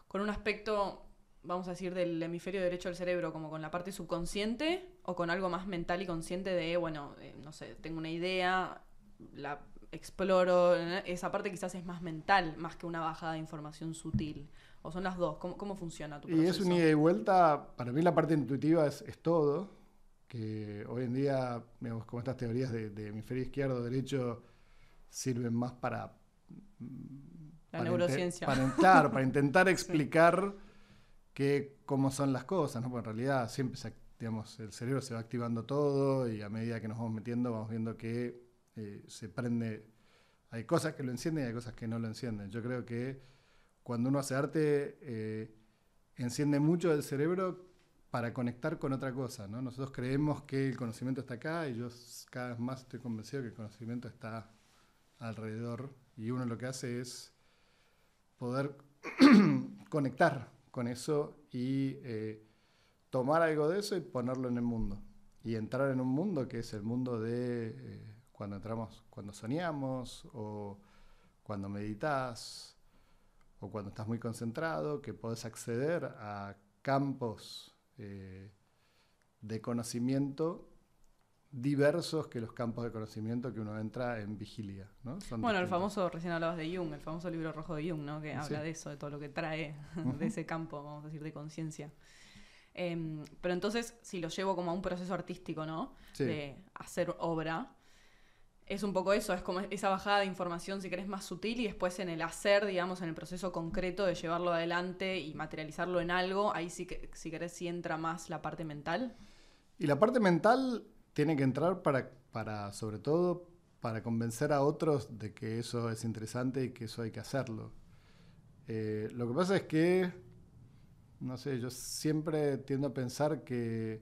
con un aspecto, vamos a decir, del hemisferio derecho del cerebro, como con la parte subconsciente, o con algo más mental y consciente de, bueno, no sé, tengo una idea, la exploro, esa parte quizás es más mental, más que una bajada de información sutil? ¿O son las dos? ¿Cómo funciona tu proceso? Y es un ida y vuelta. Para mí la parte intuitiva es todo, que hoy en día, digamos, como estas teorías de hemisferio izquierdo, derecho, sirven más para neurociencia. Claro, para intentar explicar cómo son las cosas, ¿no? Porque en realidad siempre digamos, el cerebro se va activando todo, y a medida que nos vamos metiendo vamos viendo que se prende. Hay cosas que lo encienden y hay cosas que no lo encienden. Yo creo que cuando uno hace arte, enciende mucho el cerebro para conectar con otra cosa, ¿no? Nosotros creemos que el conocimiento está acá, y yo cada vez más estoy convencido que el conocimiento está alrededor, y uno lo que hace es poder conectar con eso y tomar algo de eso y ponerlo en el mundo. Y entrar en un mundo que es el mundo de cuando soñamos, o cuando meditas, o cuando estás muy concentrado, que podés acceder a campos de conocimiento diversos que los campos de conocimiento que uno entra en vigilia, ¿no? Bueno, el famoso, recién hablabas de Jung, el famoso libro rojo de Jung, ¿no? Que habla de eso, de todo lo que trae de ese campo, vamos a decir, de conciencia. Pero entonces, si lo llevo como a un proceso artístico, ¿no? Sí. De hacer obra, es un poco eso, es como esa bajada de información, si querés, más sutil, y después en el hacer, digamos, en el proceso concreto de llevarlo adelante y materializarlo en algo, ahí sí que, si querés, sí entra más la parte mental. Y la parte mental tiene que entrar para sobre todo, para convencer a otros de que eso es interesante y que eso hay que hacerlo. Lo que pasa es que, no sé, yo siempre tiendo a pensar que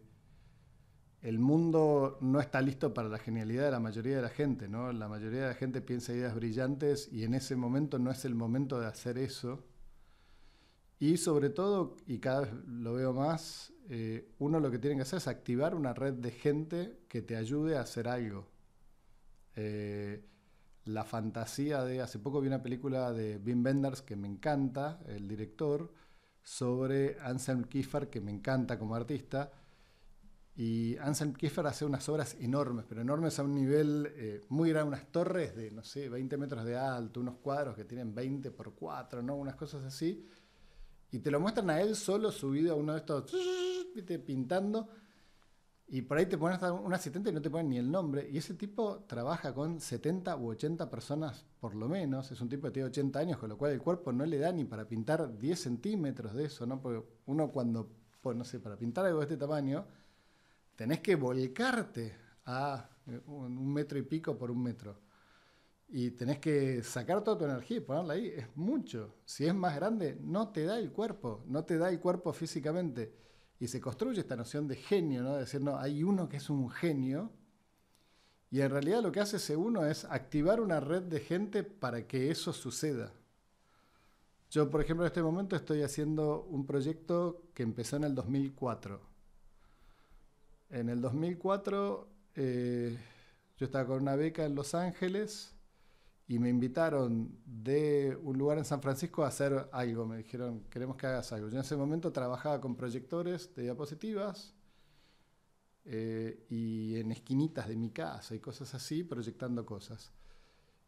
el mundo no está listo para la genialidad de la mayoría de la gente, ¿no? La mayoría de la gente piensa ideas brillantes y en ese momento no es el momento de hacer eso. Y sobre todo, y cada vez lo veo más, uno lo que tiene que hacer es activar una red de gente que te ayude a hacer algo. La fantasía de... Hace poco vi una película de Wim Wenders que me encanta, el director, sobre Anselm Kiefer, que me encanta como artista. Y Anselm Kiefer hace unas obras enormes, pero enormes a un nivel muy grande, unas torres de, no sé, 20 metros de alto, unos cuadros que tienen 20 por 4, ¿no? Unas cosas así. Y te lo muestran a él solo subido a uno de estos, ¿viste? Pintando. Y por ahí te ponen hasta un asistente y no te ponen ni el nombre. Y ese tipo trabaja con 70 u 80 personas por lo menos. Es un tipo que tiene 80 años, con lo cual el cuerpo no le da ni para pintar 10 centímetros de eso, ¿no? Porque uno cuando, pues no sé, para pintar algo de este tamaño, tenés que volcarte a 1 metro y pico por 1 metro. Y tenés que sacar toda tu energía y ponerla ahí. Es mucho. Si es más grande, no te da el cuerpo. No te da el cuerpo físicamente. Y se construye esta noción de genio, ¿no? De decir, no, hay uno que es un genio. Y en realidad lo que hace ese uno es activar una red de gente para que eso suceda. Yo, por ejemplo, en este momento estoy haciendo un proyecto que empezó en el 2004. En el 2004 yo estaba con una beca en Los Ángeles y me invitaron de un lugar en San Francisco a hacer algo. Me dijeron, queremos que hagas algo. Yo en ese momento trabajaba con proyectores de diapositivas y en esquinitas de mi casa y cosas así, proyectando cosas.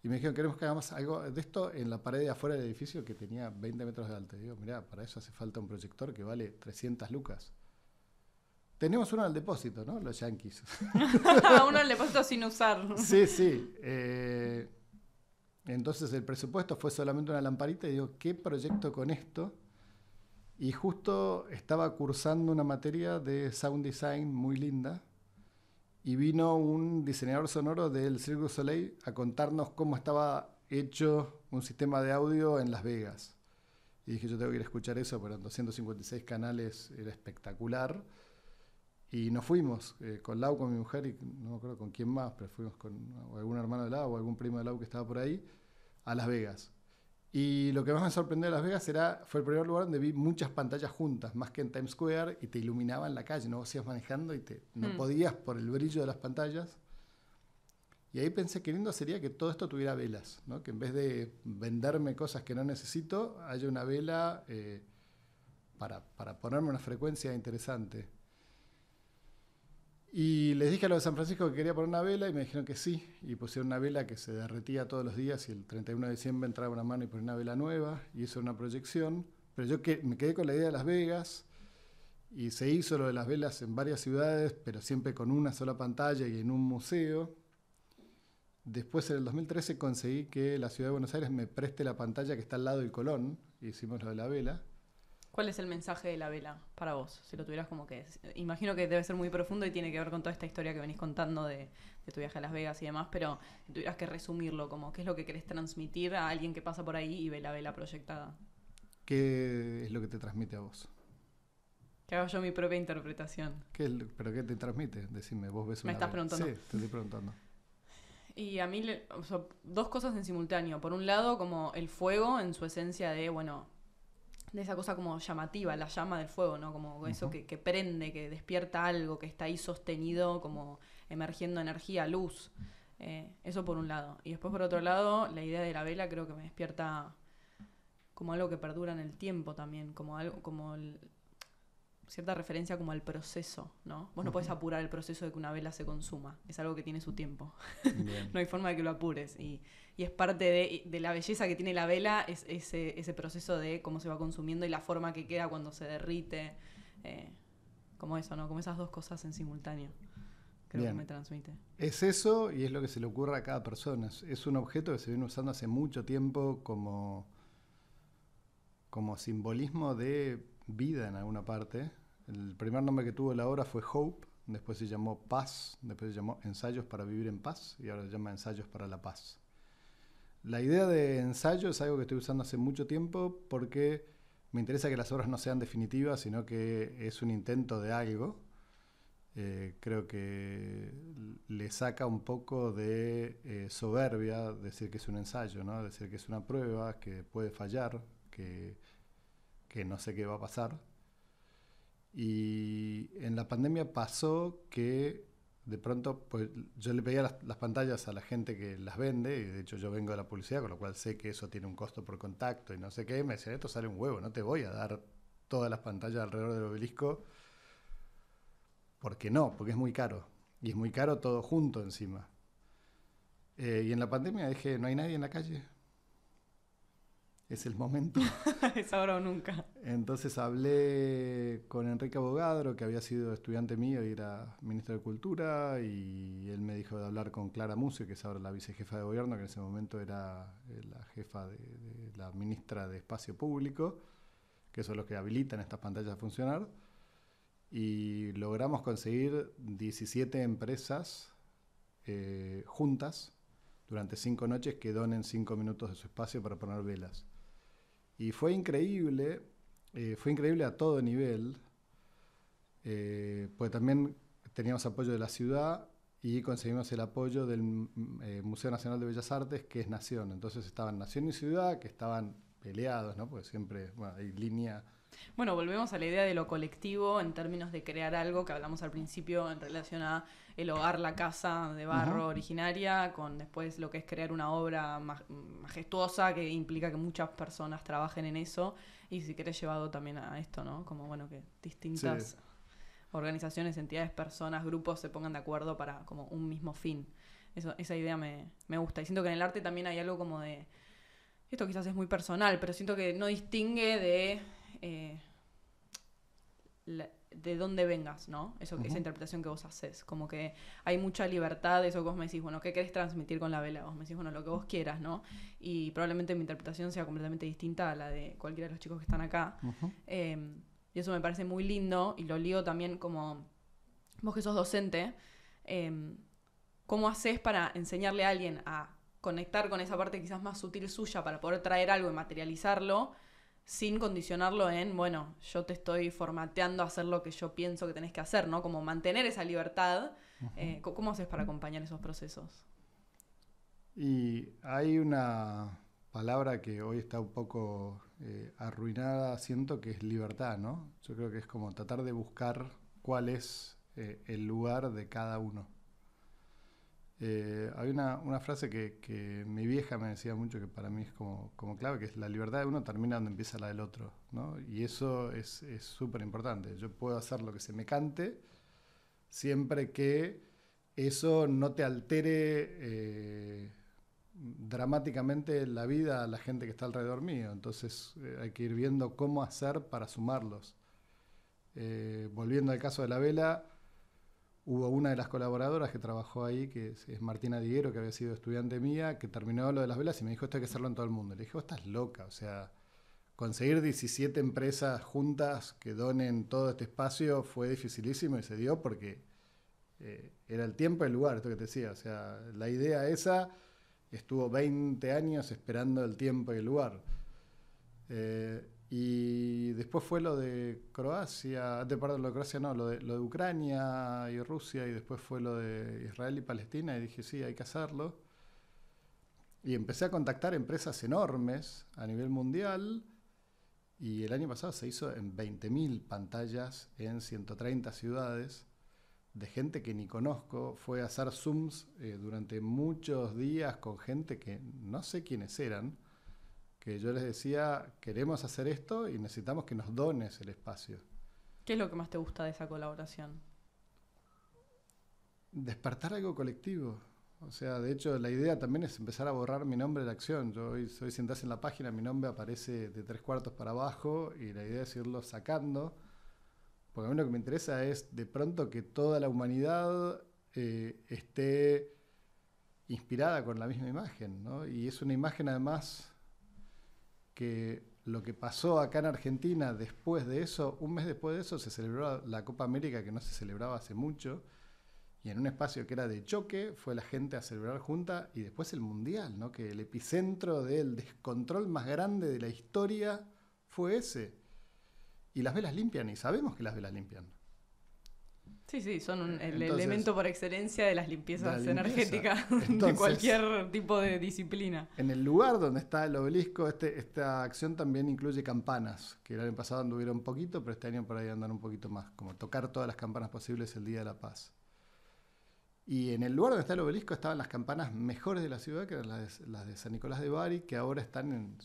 Y me dijeron, queremos que hagamos algo de esto en la pared de afuera del edificio que tenía 20 metros de alto. Y digo, mirá, para eso hace falta un proyector que vale 300 lucas. Tenemos uno al depósito, ¿no? Los yanquis. Uno al depósito sin usar. Sí, sí. Entonces el presupuesto fue solamente una lamparita y digo, ¿qué proyecto con esto? Y justo estaba cursando una materia de sound design muy linda y vino un diseñador sonoro del Cirque du Soleil a contarnos cómo estaba hecho un sistema de audio en Las Vegas. Y dije, yo tengo que ir a escuchar eso, pero en 256 canales era espectacular. Y nos fuimos con Lau, con mi mujer, y no me acuerdo con quién más, pero fuimos con algún hermano de Lau o algún primo de Lau que estaba por ahí, a Las Vegas. Y lo que más me sorprendió de Las Vegas fue el primer lugar donde vi muchas pantallas juntas, más que en Times Square, y te iluminaban la calle, no vos ibas manejando y no podías por el brillo de las pantallas. Y ahí pensé que lindo sería que todo esto tuviera velas, ¿no? Que en vez de venderme cosas que no necesito, haya una vela para ponerme una frecuencia interesante. Y les dije a los de San Francisco que quería poner una vela y me dijeron que sí. Y pusieron una vela que se derretía todos los días y el 31 de diciembre entraba una mano y ponía una vela nueva y hizo una proyección. Pero yo me quedé con la idea de Las Vegas y se hizo lo de las velas en varias ciudades, pero siempre con una sola pantalla y en un museo. Después en el 2013 conseguí que la ciudad de Buenos Aires me preste la pantalla que está al lado del Colón y hicimos lo de la vela. ¿Cuál es el mensaje de la vela para vos? Si lo tuvieras como que... Imagino que debe ser muy profundo y tiene que ver con toda esta historia que venís contando de tu viaje a Las Vegas y demás, pero si tuvieras que resumirlo, como qué es lo que querés transmitir a alguien que pasa por ahí y ve la vela proyectada. ¿Qué es lo que te transmite a vos? Que haga yo mi propia interpretación. ¿Pero qué te transmite? Decime, vos ves una ¿Me estás preguntando? Sí, te estoy preguntando. Y a mí, dos cosas en simultáneo. Por un lado, como el fuego en su esencia de, de esa cosa como llamativa, la llama del fuego, ¿no? Como eso que prende, que despierta algo, que está ahí sostenido, como emergiendo energía, luz. Eso por un lado. Y después por otro lado, la idea de la vela creo que me despierta como algo que perdura en el tiempo también, como algo, cierta referencia como al proceso, ¿no? Vos no podés apurar el proceso de que una vela se consuma, es algo que tiene su tiempo. No hay forma de que lo apures. Y es parte de la belleza que tiene la vela, es ese proceso de cómo se va consumiendo y la forma que queda cuando se derrite. Como eso, ¿no? Como esas dos cosas en simultáneo. Creo que me transmite. Es eso y es lo que se le ocurre a cada persona. Es un objeto que se viene usando hace mucho tiempo como simbolismo de vida en alguna parte. El primer nombre que tuvo la obra fue Hope, después se llamó Paz, después se llamó Ensayos para vivir en paz y ahora se llama Ensayos para la paz. La idea de ensayo es algo que estoy usando hace mucho tiempo porque me interesa que las obras no sean definitivas, sino que es un intento de algo. Creo que le saca un poco de soberbia decir que es un ensayo, ¿no? Decir que es una prueba, que puede fallar, que no sé qué va a pasar. Y en la pandemia pasó que de pronto pues, yo le pedía las pantallas a la gente que las vende, y de hecho yo vengo de la publicidad, con lo cual sé que eso tiene un costo por contacto y no sé qué. Y me decían, esto sale un huevo, no te voy a dar todas las pantallas alrededor del obelisco. ¿Por qué no? Porque es muy caro. Y es muy caro todo junto encima. Y en la pandemia dije, no hay nadie en la calle. Es el momento. Es ahora o nunca. Entonces hablé con Enrique Abogadro, que había sido estudiante mío y era ministro de Cultura, y él me dijo de hablar con Clara Mucio, que es ahora la vicejefa de gobierno, que en ese momento era la jefa de la ministra de Espacio Público, que son los que habilitan estas pantallas a funcionar. Y logramos conseguir 17 empresas juntas durante 5 noches que donen 5 minutos de su espacio para poner velas. Y fue increíble a todo nivel, porque también teníamos apoyo de la ciudad y conseguimos el apoyo del Museo Nacional de Bellas Artes, que es Nación. Entonces estaban Nación y Ciudad, que estaban peleados, ¿no? Porque siempre hay línea. Bueno, volvemos a la idea de lo colectivo en términos de crear algo que hablamos al principio en relación a el hogar, la casa de barro originaria, con después lo que es crear una obra majestuosa que implica que muchas personas trabajen en eso, y si querés llevado también a esto, ¿no? Como bueno, que distintas organizaciones, entidades, personas, grupos se pongan de acuerdo para como un mismo fin. Esa idea me gusta. Y siento que en el arte también hay algo como de... Esto quizás es muy personal, pero siento que no distingue de dónde vengas, ¿no? Esa interpretación que vos haces. Como que hay mucha libertad, eso que vos me decís, bueno, ¿qué querés transmitir con la vela? Vos me decís, bueno, lo que vos quieras, ¿no? Y probablemente mi interpretación sea completamente distinta a la de cualquiera de los chicos que están acá. Y eso me parece muy lindo, y lo ligo también como vos que sos docente, ¿cómo haces para enseñarle a alguien a conectar con esa parte quizás más sutil suya para poder traer algo y materializarlo sin condicionarlo en, bueno, yo te estoy formateando a hacer lo que yo pienso que tenés que hacer, ¿no? Como mantener esa libertad. ¿Cómo haces para acompañar esos procesos? Y hay una palabra que hoy está un poco arruinada, siento, que es libertad, ¿no? Yo creo que es como tratar de buscar cuál es el lugar de cada uno. Hay una frase que mi vieja me decía mucho, que para mí es como clave, que es: la libertad de uno termina donde empieza la del otro, ¿no? Y eso es súper importante. Yo puedo hacer lo que se me cante, siempre que eso no te altere dramáticamente la vida a la gente que está alrededor mío. Entonces hay que ir viendo cómo hacer para sumarlos. Volviendo al caso de la vela, hubo una de las colaboradoras que trabajó ahí, que es Martina Diguero, que había sido estudiante mía, que terminó lo de las velas y me dijo: esto hay que hacerlo en todo el mundo. Le dije: vos estás loca, o sea, conseguir 17 empresas juntas que donen todo este espacio fue dificilísimo, y se dio porque era el tiempo y el lugar, esto que te decía. O sea, la idea esa estuvo 20 años esperando el tiempo y el lugar. Y después fue lo de Croacia, perdón, lo de Croacia no, lo de Ucrania y Rusia, y después fue lo de Israel y Palestina, y dije: sí, hay que hacerlo. Y empecé a contactar empresas enormes a nivel mundial, y el año pasado se hizo en 20.000 pantallas en 130 ciudades, de gente que ni conozco. Fue a hacer Zooms durante muchos días con gente que no sé quiénes eran, que yo les decía: queremos hacer esto y necesitamos que nos dones el espacio. ¿Qué es lo que más te gusta de esa colaboración? Despertar algo colectivo. O sea, de hecho, la idea también es empezar a borrar mi nombre de la acción. Yo hoy, si entras en la página, mi nombre aparece de 3/4 para abajo, y la idea es irlo sacando, porque a mí lo que me interesa es de pronto que toda la humanidad esté inspirada con la misma imagen, ¿no? Y es una imagen, además, que lo que pasó acá en Argentina después de eso, un mes después de eso, se celebró la Copa América, que no se celebraba hace mucho, y en un espacio que era de choque fue la gente a celebrar junta, y después el Mundial, ¿no? Que el epicentro del descontrol más grande de la historia fue ese. Y las velas limpian, y sabemos que las velas limpian. Sí, son el elemento por excelencia de las limpiezas energéticas Entonces, de cualquier tipo de disciplina. En el lugar donde está el obelisco, esta acción también incluye campanas, que el año pasado anduvieron un poquito, pero este año por ahí andan un poquito más, como tocar todas las campanas posibles el Día de la Paz. Y en el lugar donde está el obelisco estaban las campanas mejores de la ciudad, que eran las de San Nicolás de Bari, que ahora están en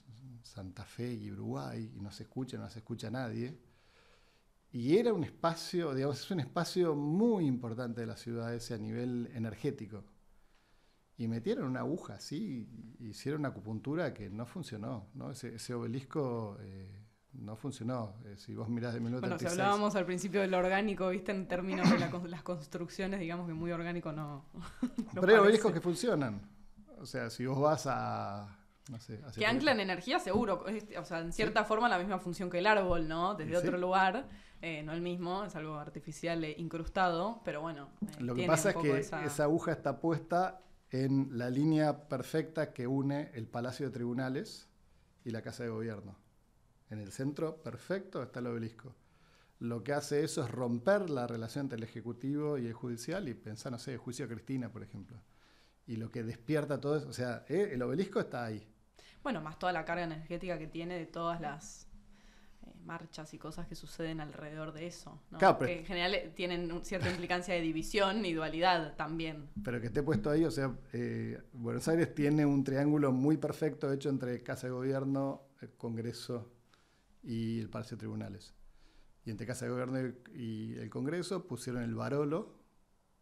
Santa Fe y Uruguay, y no se escucha nadie. Y era un espacio, digamos, es un espacio muy importante de la ciudad ese a nivel energético. Y metieron una aguja así, y hicieron una acupuntura que no funcionó, ¿no? Ese obelisco no funcionó. Si vos mirás de 1936... Bueno, si hablábamos al principio de lo orgánico, viste, en términos de las construcciones, digamos que muy orgánico no. Pero hay obeliscos que funcionan. O sea, si vos vas a... No sé, que anclan energía seguro, o sea, en cierta forma la misma función que el árbol, ¿no? Desde otro lugar, no el mismo, es algo artificial e incrustado, pero bueno. Lo que pasa es que esa aguja está puesta en la línea perfecta que une el Palacio de Tribunales y la Casa de Gobierno. En el centro perfecto está el obelisco. Lo que hace eso es romper la relación entre el Ejecutivo y el Judicial y pensar, no sé, el juicio de Cristina, por ejemplo. Y lo que despierta todo eso, o sea, el obelisco está ahí. Bueno, más toda la carga energética que tiene de todas las marchas y cosas que suceden alrededor de eso, ¿no? Claro, que en general tienen cierta implicancia de división y dualidad también. Pero que esté puesto ahí, o sea, Buenos Aires tiene un triángulo muy perfecto hecho entre Casa de Gobierno, el Congreso y el Palacio de Tribunales. Y entre Casa de Gobierno y el Congreso pusieron el Barolo,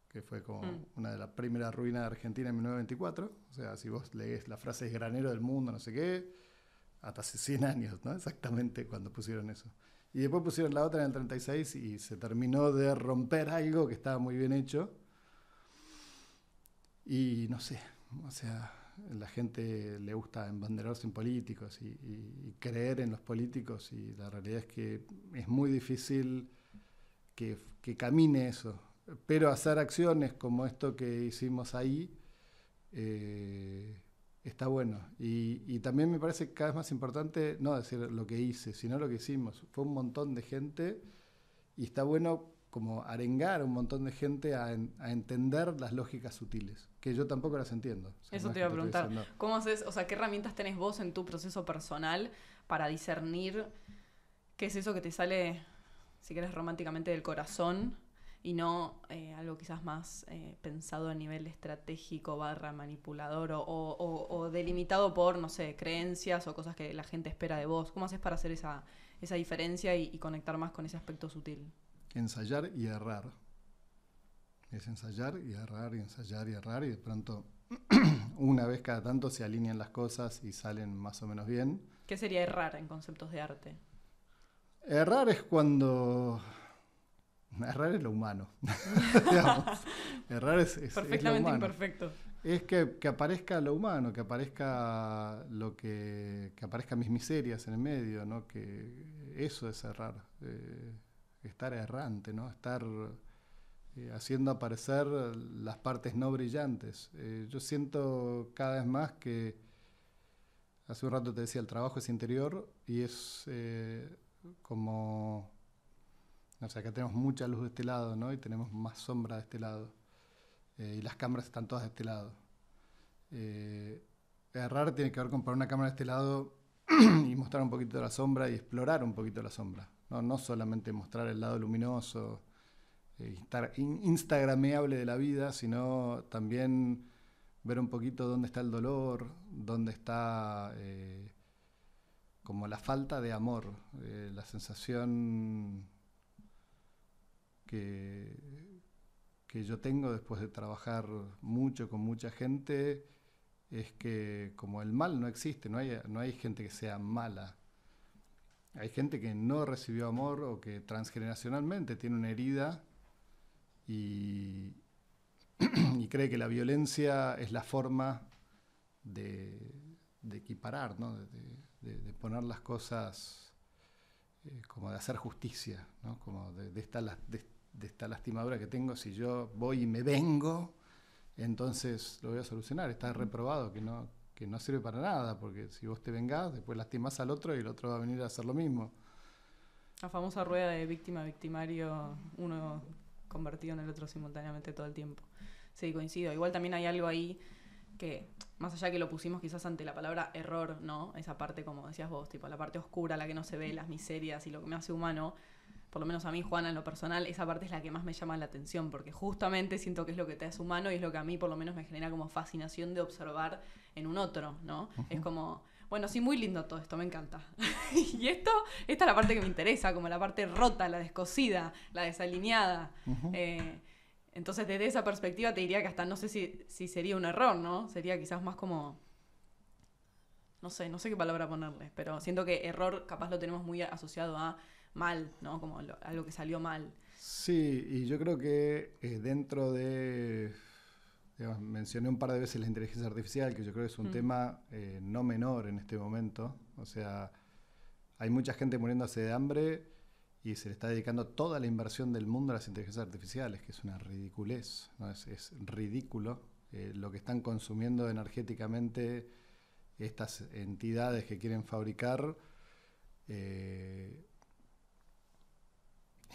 que fue como una de las primeras ruinas de Argentina en 1924. O sea, si vos lees la frase es granero del mundo, no sé qué, hasta hace 100 años, ¿no? Exactamente cuando pusieron eso. Y después pusieron la otra en el 36 y se terminó de romper algo que estaba muy bien hecho. Y no sé, o sea, la gente le gusta embanderarse en políticos y creer en los políticos, y la realidad es que es muy difícil que camine eso. Pero hacer acciones como esto que hicimos ahí está bueno. Y también me parece cada vez más importante no decir lo que hice, sino lo que hicimos. Fue un montón de gente y está bueno como arengar a un montón de gente a entender las lógicas sutiles, que yo tampoco las entiendo. O sea, eso no te iba a preguntar. ¿Cómo haces, o sea, qué herramientas tenés vos en tu proceso personal para discernir qué es eso que te sale, si querés, románticamente del corazón? Y no algo quizás más pensado a nivel estratégico / manipulador o delimitado por, no sé, creencias o cosas que la gente espera de vos. ¿Cómo haces para hacer esa diferencia y conectar más con ese aspecto sutil? Ensayar y errar. Es ensayar y errar y ensayar y errar, y de pronto una vez cada tanto se alinean las cosas y salen más o menos bien. ¿Qué sería errar en conceptos de arte? Errar es cuando... Errar es lo humano. Errar es perfectamente es lo humano. Imperfecto. Es que aparezca lo humano, que aparezca que aparezcan mis miserias en el medio, ¿no? Que eso es errar. Estar errante, ¿no? Estar haciendo aparecer las partes no brillantes. Yo siento cada vez más que, hace un rato te decía, el trabajo es interior y es como... O sea, acá tenemos mucha luz de este lado, ¿no? Y tenemos más sombra de este lado. Y las cámaras están todas de este lado. Errar tiene que ver con poner una cámara de este lado y mostrar un poquito de la sombra y explorar un poquito la sombra. No solamente mostrar el lado luminoso, instagrameable de la vida, sino también ver un poquito dónde está el dolor, dónde está como la falta de amor, la sensación... que yo tengo después de trabajar mucho con mucha gente es que como el mal no existe, no hay gente que sea mala. Hay gente que no recibió amor o que transgeneracionalmente tiene una herida y cree que la violencia es la forma de equiparar, ¿no? de poner las cosas como de hacer justicia, ¿no? Como de esta lastimadura que tengo, si yo voy y me vengo, entonces lo voy a solucionar. Está reprobado, que no sirve para nada, porque si vos te vengás, después lastimás al otro y el otro va a venir a hacer lo mismo. La famosa rueda de víctima-victimario, uno convertido en el otro simultáneamente todo el tiempo. Sí, coincido. Igual también hay algo ahí que, más allá que lo pusimos quizás ante la palabra error, ¿no? Esa parte, como decías vos, tipo la parte oscura, la que no se ve, las miserias y lo que me hace humano. Por lo menos a mí, Juana, en lo personal, esa parte es la que más me llama la atención, porque justamente siento que es lo que te hace humano y es lo que a mí por lo menos me genera como fascinación de observar en un otro, ¿no? Uh-huh. Es como, bueno, sí, muy lindo todo esto, me encanta. Y esta es la parte que me interesa, como la parte rota, la descosida, la desalineada. Uh-huh. Entonces, desde esa perspectiva te diría que hasta no sé si sería un error, ¿no? Sería quizás más como... No sé qué palabra ponerle, pero siento que error capaz lo tenemos muy asociado a mal, ¿no? Como algo que salió mal. Sí, y yo creo que dentro de... Digamos, mencioné un par de veces la inteligencia artificial, que yo creo que es un tema no menor en este momento. O sea, hay mucha gente muriéndose de hambre y se le está dedicando toda la inversión del mundo a las inteligencias artificiales, que es una ridiculez, ¿no? Es ridículo lo que están consumiendo energéticamente estas entidades que quieren fabricar. Es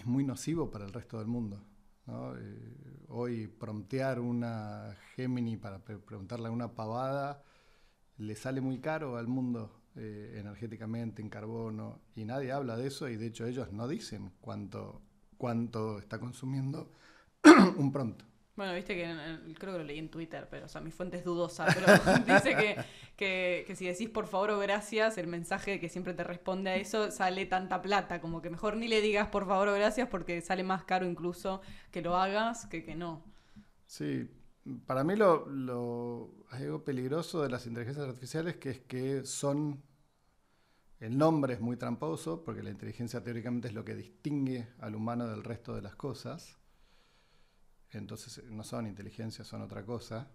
muy nocivo para el resto del mundo, ¿no? Hoy promptear una Gemini para preguntarle una pavada le sale muy caro al mundo energéticamente, en carbono, y nadie habla de eso, y de hecho ellos no dicen cuánto está consumiendo un prompt. Bueno, viste que creo que lo leí en Twitter, pero o sea, mi fuente es dudosa, pero dice que si decís por favor o gracias, el mensaje que siempre te responde a eso sale tanta plata, como que mejor ni le digas por favor o gracias porque sale más caro incluso que lo hagas que no. Sí, para mí hay algo peligroso de las inteligencias artificiales que es que son... El nombre es muy tramposo porque la inteligencia teóricamente es lo que distingue al humano del resto de las cosas. Entonces no son inteligencias, son otra cosa.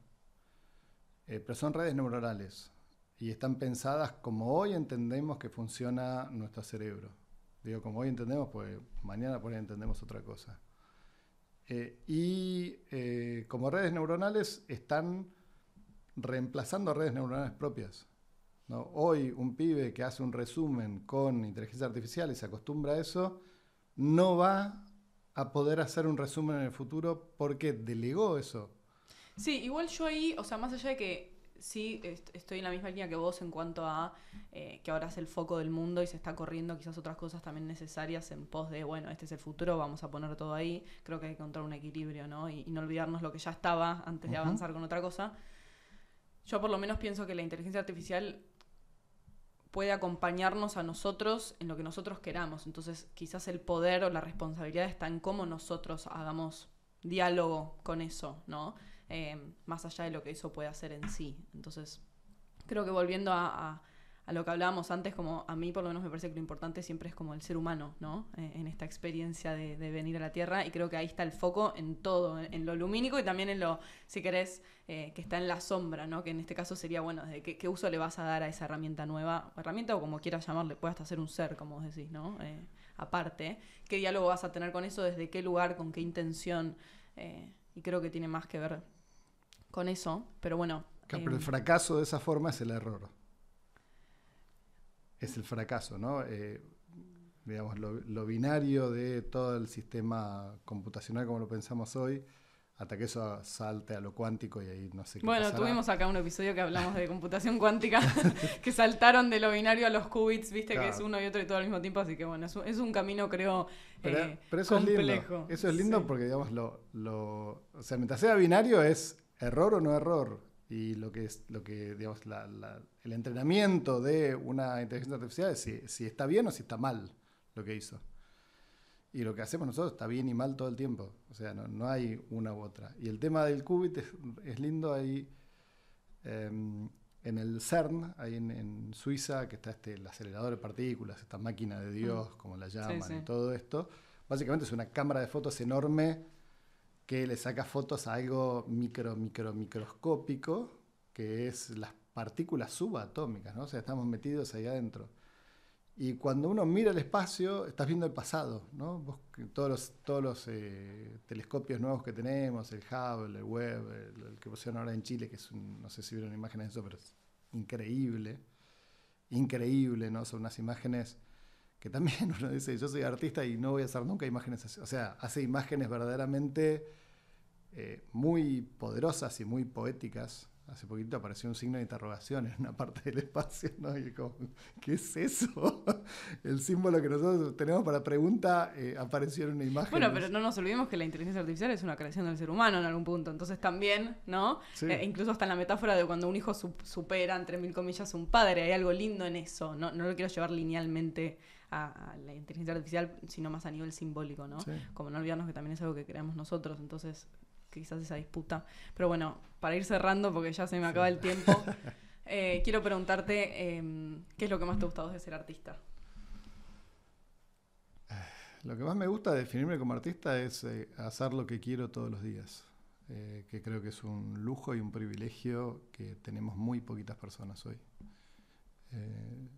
Pero son redes neuronales y están pensadas como hoy entendemos que funciona nuestro cerebro. Digo, como hoy entendemos, pues mañana por ahí entendemos otra cosa. Como redes neuronales están reemplazando redes neuronales propias, ¿no? Hoy un pibe que hace un resumen con inteligencia artificial y se acostumbra a eso, no va a poder hacer un resumen en el futuro porque delegó eso. Sí, igual yo ahí, o sea, más allá de que sí estoy en la misma línea que vos en cuanto a que ahora es el foco del mundo y se está corriendo quizás otras cosas también necesarias en pos de, bueno, este es el futuro, vamos a poner todo ahí. Creo que hay que encontrar un equilibrio, ¿no? Y no olvidarnos lo que ya estaba antes de avanzar con otra cosa. Yo por lo menos pienso que la inteligencia artificial puede acompañarnos a nosotros en lo que nosotros queramos. Entonces quizás el poder o la responsabilidad está en cómo nosotros hagamos diálogo con eso, ¿no? Más allá de lo que eso puede hacer en sí. Entonces, creo que volviendo a lo que hablábamos antes, como a mí por lo menos me parece que lo importante siempre es como el ser humano, ¿no? En esta experiencia de venir a la Tierra, y creo que ahí está el foco en todo, en lo lumínico y también en lo, si querés, que está en la sombra, ¿no? Que en este caso sería, bueno, de qué uso le vas a dar a esa herramienta nueva, herramienta o como quieras llamarle, puede hasta ser un ser, como vos decís, ¿no? Aparte, ¿qué diálogo vas a tener con eso? ¿Desde qué lugar? ¿Con qué intención? Y creo que tiene más que ver con eso, pero bueno. Pero el fracaso de esa forma es el error. Es el fracaso, ¿no? Digamos, lo binario de todo el sistema computacional como lo pensamos hoy, hasta que eso salte a lo cuántico y ahí no sé qué pasará. Tuvimos acá un episodio que hablamos de computación cuántica, que saltaron de lo binario a los qubits, viste, claro, que es uno y otro y todo al mismo tiempo, así que bueno, es un camino, creo, pero eso complejo. Eso es lindo, sí. Porque, digamos, o sea, mientras sea binario es error o no error. Y lo que digamos, el entrenamiento de una inteligencia artificial es si está bien o si está mal lo que hizo. Y lo que hacemos nosotros está bien y mal todo el tiempo. O sea, no hay una u otra. Y el tema del qubit es lindo ahí. En el CERN, ahí en Suiza, que está el acelerador de partículas, esta máquina de Dios, como la llaman, sí. Y todo esto. Básicamente es una cámara de fotos enorme que le saca fotos a algo microscópico, que es las partículas subatómicas, ¿no? O sea, estamos metidos ahí adentro. Y cuando uno mira el espacio, estás viendo el pasado, ¿no? Todos los telescopios nuevos que tenemos, el Hubble, el Webb, el que pusieron ahora en Chile, que es no sé si vieron imágenes de eso, pero es increíble, ¿no? Son unas imágenes que también uno dice, yo soy artista y no voy a hacer nunca imágenes así. O sea, hace imágenes verdaderamente muy poderosas y muy poéticas. Hace poquito apareció un signo de interrogación en una parte del espacio, ¿no? Y como, ¿qué es eso? El símbolo que nosotros tenemos para pregunta apareció en una imagen. Bueno, pero no nos olvidemos que la inteligencia artificial es una creación del ser humano en algún punto. Entonces también, ¿no? Sí. Incluso hasta en la metáfora de cuando un hijo supera, entre mil comillas, un padre. Hay algo lindo en eso. No lo quiero llevar linealmente a la inteligencia artificial, sino más a nivel simbólico, ¿no? Sí. Como no olvidarnos que también es algo que creamos nosotros. Entonces, quizás esa disputa. Pero bueno, para ir cerrando, porque ya se me acaba el tiempo, quiero preguntarte ¿qué es lo que más te ha gustado de ser artista? Lo que más me gusta de definirme como artista es hacer lo que quiero todos los días, que creo que es un lujo y un privilegio que tenemos muy poquitas personas hoy.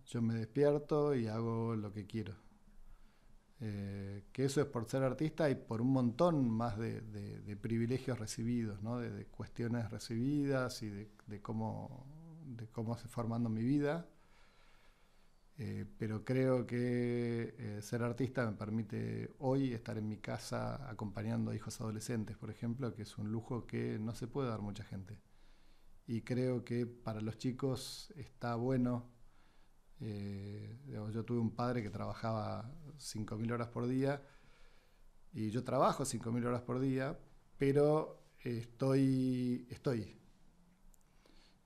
Yo me despierto y hago lo que quiero. Que eso es por ser artista y por un montón más de privilegios recibidos, ¿no? De cuestiones recibidas y de cómo se formando mi vida. Pero creo que ser artista me permite hoy estar en mi casa acompañando a hijos adolescentes, por ejemplo, que es un lujo que no se puede dar mucha gente. Y creo que para los chicos está bueno. Yo tuve un padre que trabajaba 5.000 horas por día y yo trabajo 5.000 horas por día, pero estoy.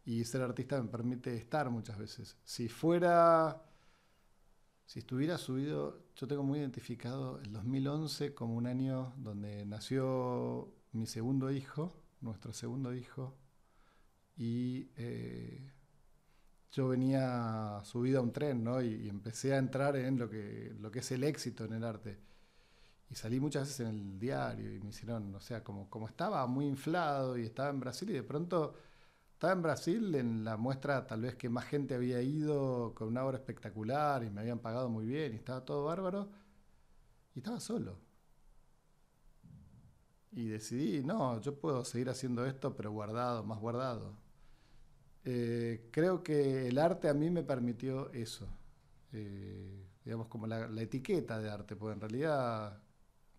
Y ser artista me permite estar muchas veces. Si estuviera subido, yo tengo muy identificado el 2011 como un año donde nació mi segundo hijo, nuestro segundo hijo, y yo venía subido a un tren, ¿no? Y empecé a entrar en lo que es el éxito en el arte. Y salí muchas veces en el diario y me hicieron, o sea, como estaba muy inflado y estaba en Brasil y de pronto estaba en Brasil en la muestra tal vez que más gente había ido con una obra espectacular y me habían pagado muy bien y estaba todo bárbaro y estaba solo. Y decidí, no, yo puedo seguir haciendo esto pero guardado, más guardado. Creo que el arte a mí me permitió eso, digamos como la etiqueta de arte, porque en realidad...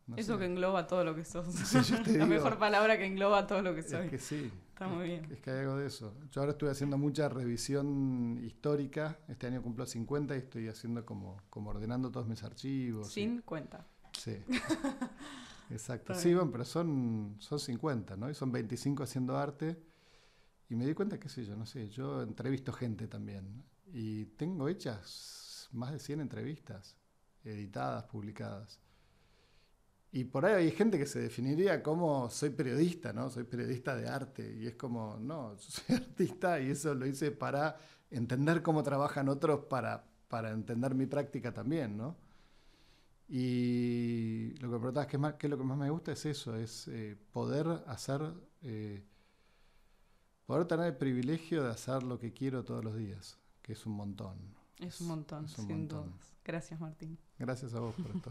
No eso sé. Que engloba todo lo que sos. Sí, yo te la digo, mejor palabra que engloba todo lo que soy. Es que sí. Está muy bien. Es que hay algo de eso. Yo ahora estoy haciendo mucha revisión histórica, este año cumplo 50 y estoy haciendo como ordenando todos mis archivos. 50. Sí. Exacto. Sí, bueno, pero son 50, ¿no? Y son 25 haciendo arte. Y me di cuenta, qué sé yo, no sé, yo entrevisto gente también. Y tengo hechas más de 100 entrevistas, editadas, publicadas. Y por ahí hay gente que se definiría como soy periodista, ¿no? Soy periodista de arte. Y es como, no, yo soy artista y eso lo hice para entender cómo trabajan otros, para entender mi práctica también, ¿no? Y lo que me preguntabas, ¿qué es lo que más me gusta? Es eso, es poder hacer... poder tener el privilegio de hacer lo que quiero todos los días, que es un montón. Es un montón, sin dudas. Gracias, Martín. Gracias a vos por esto.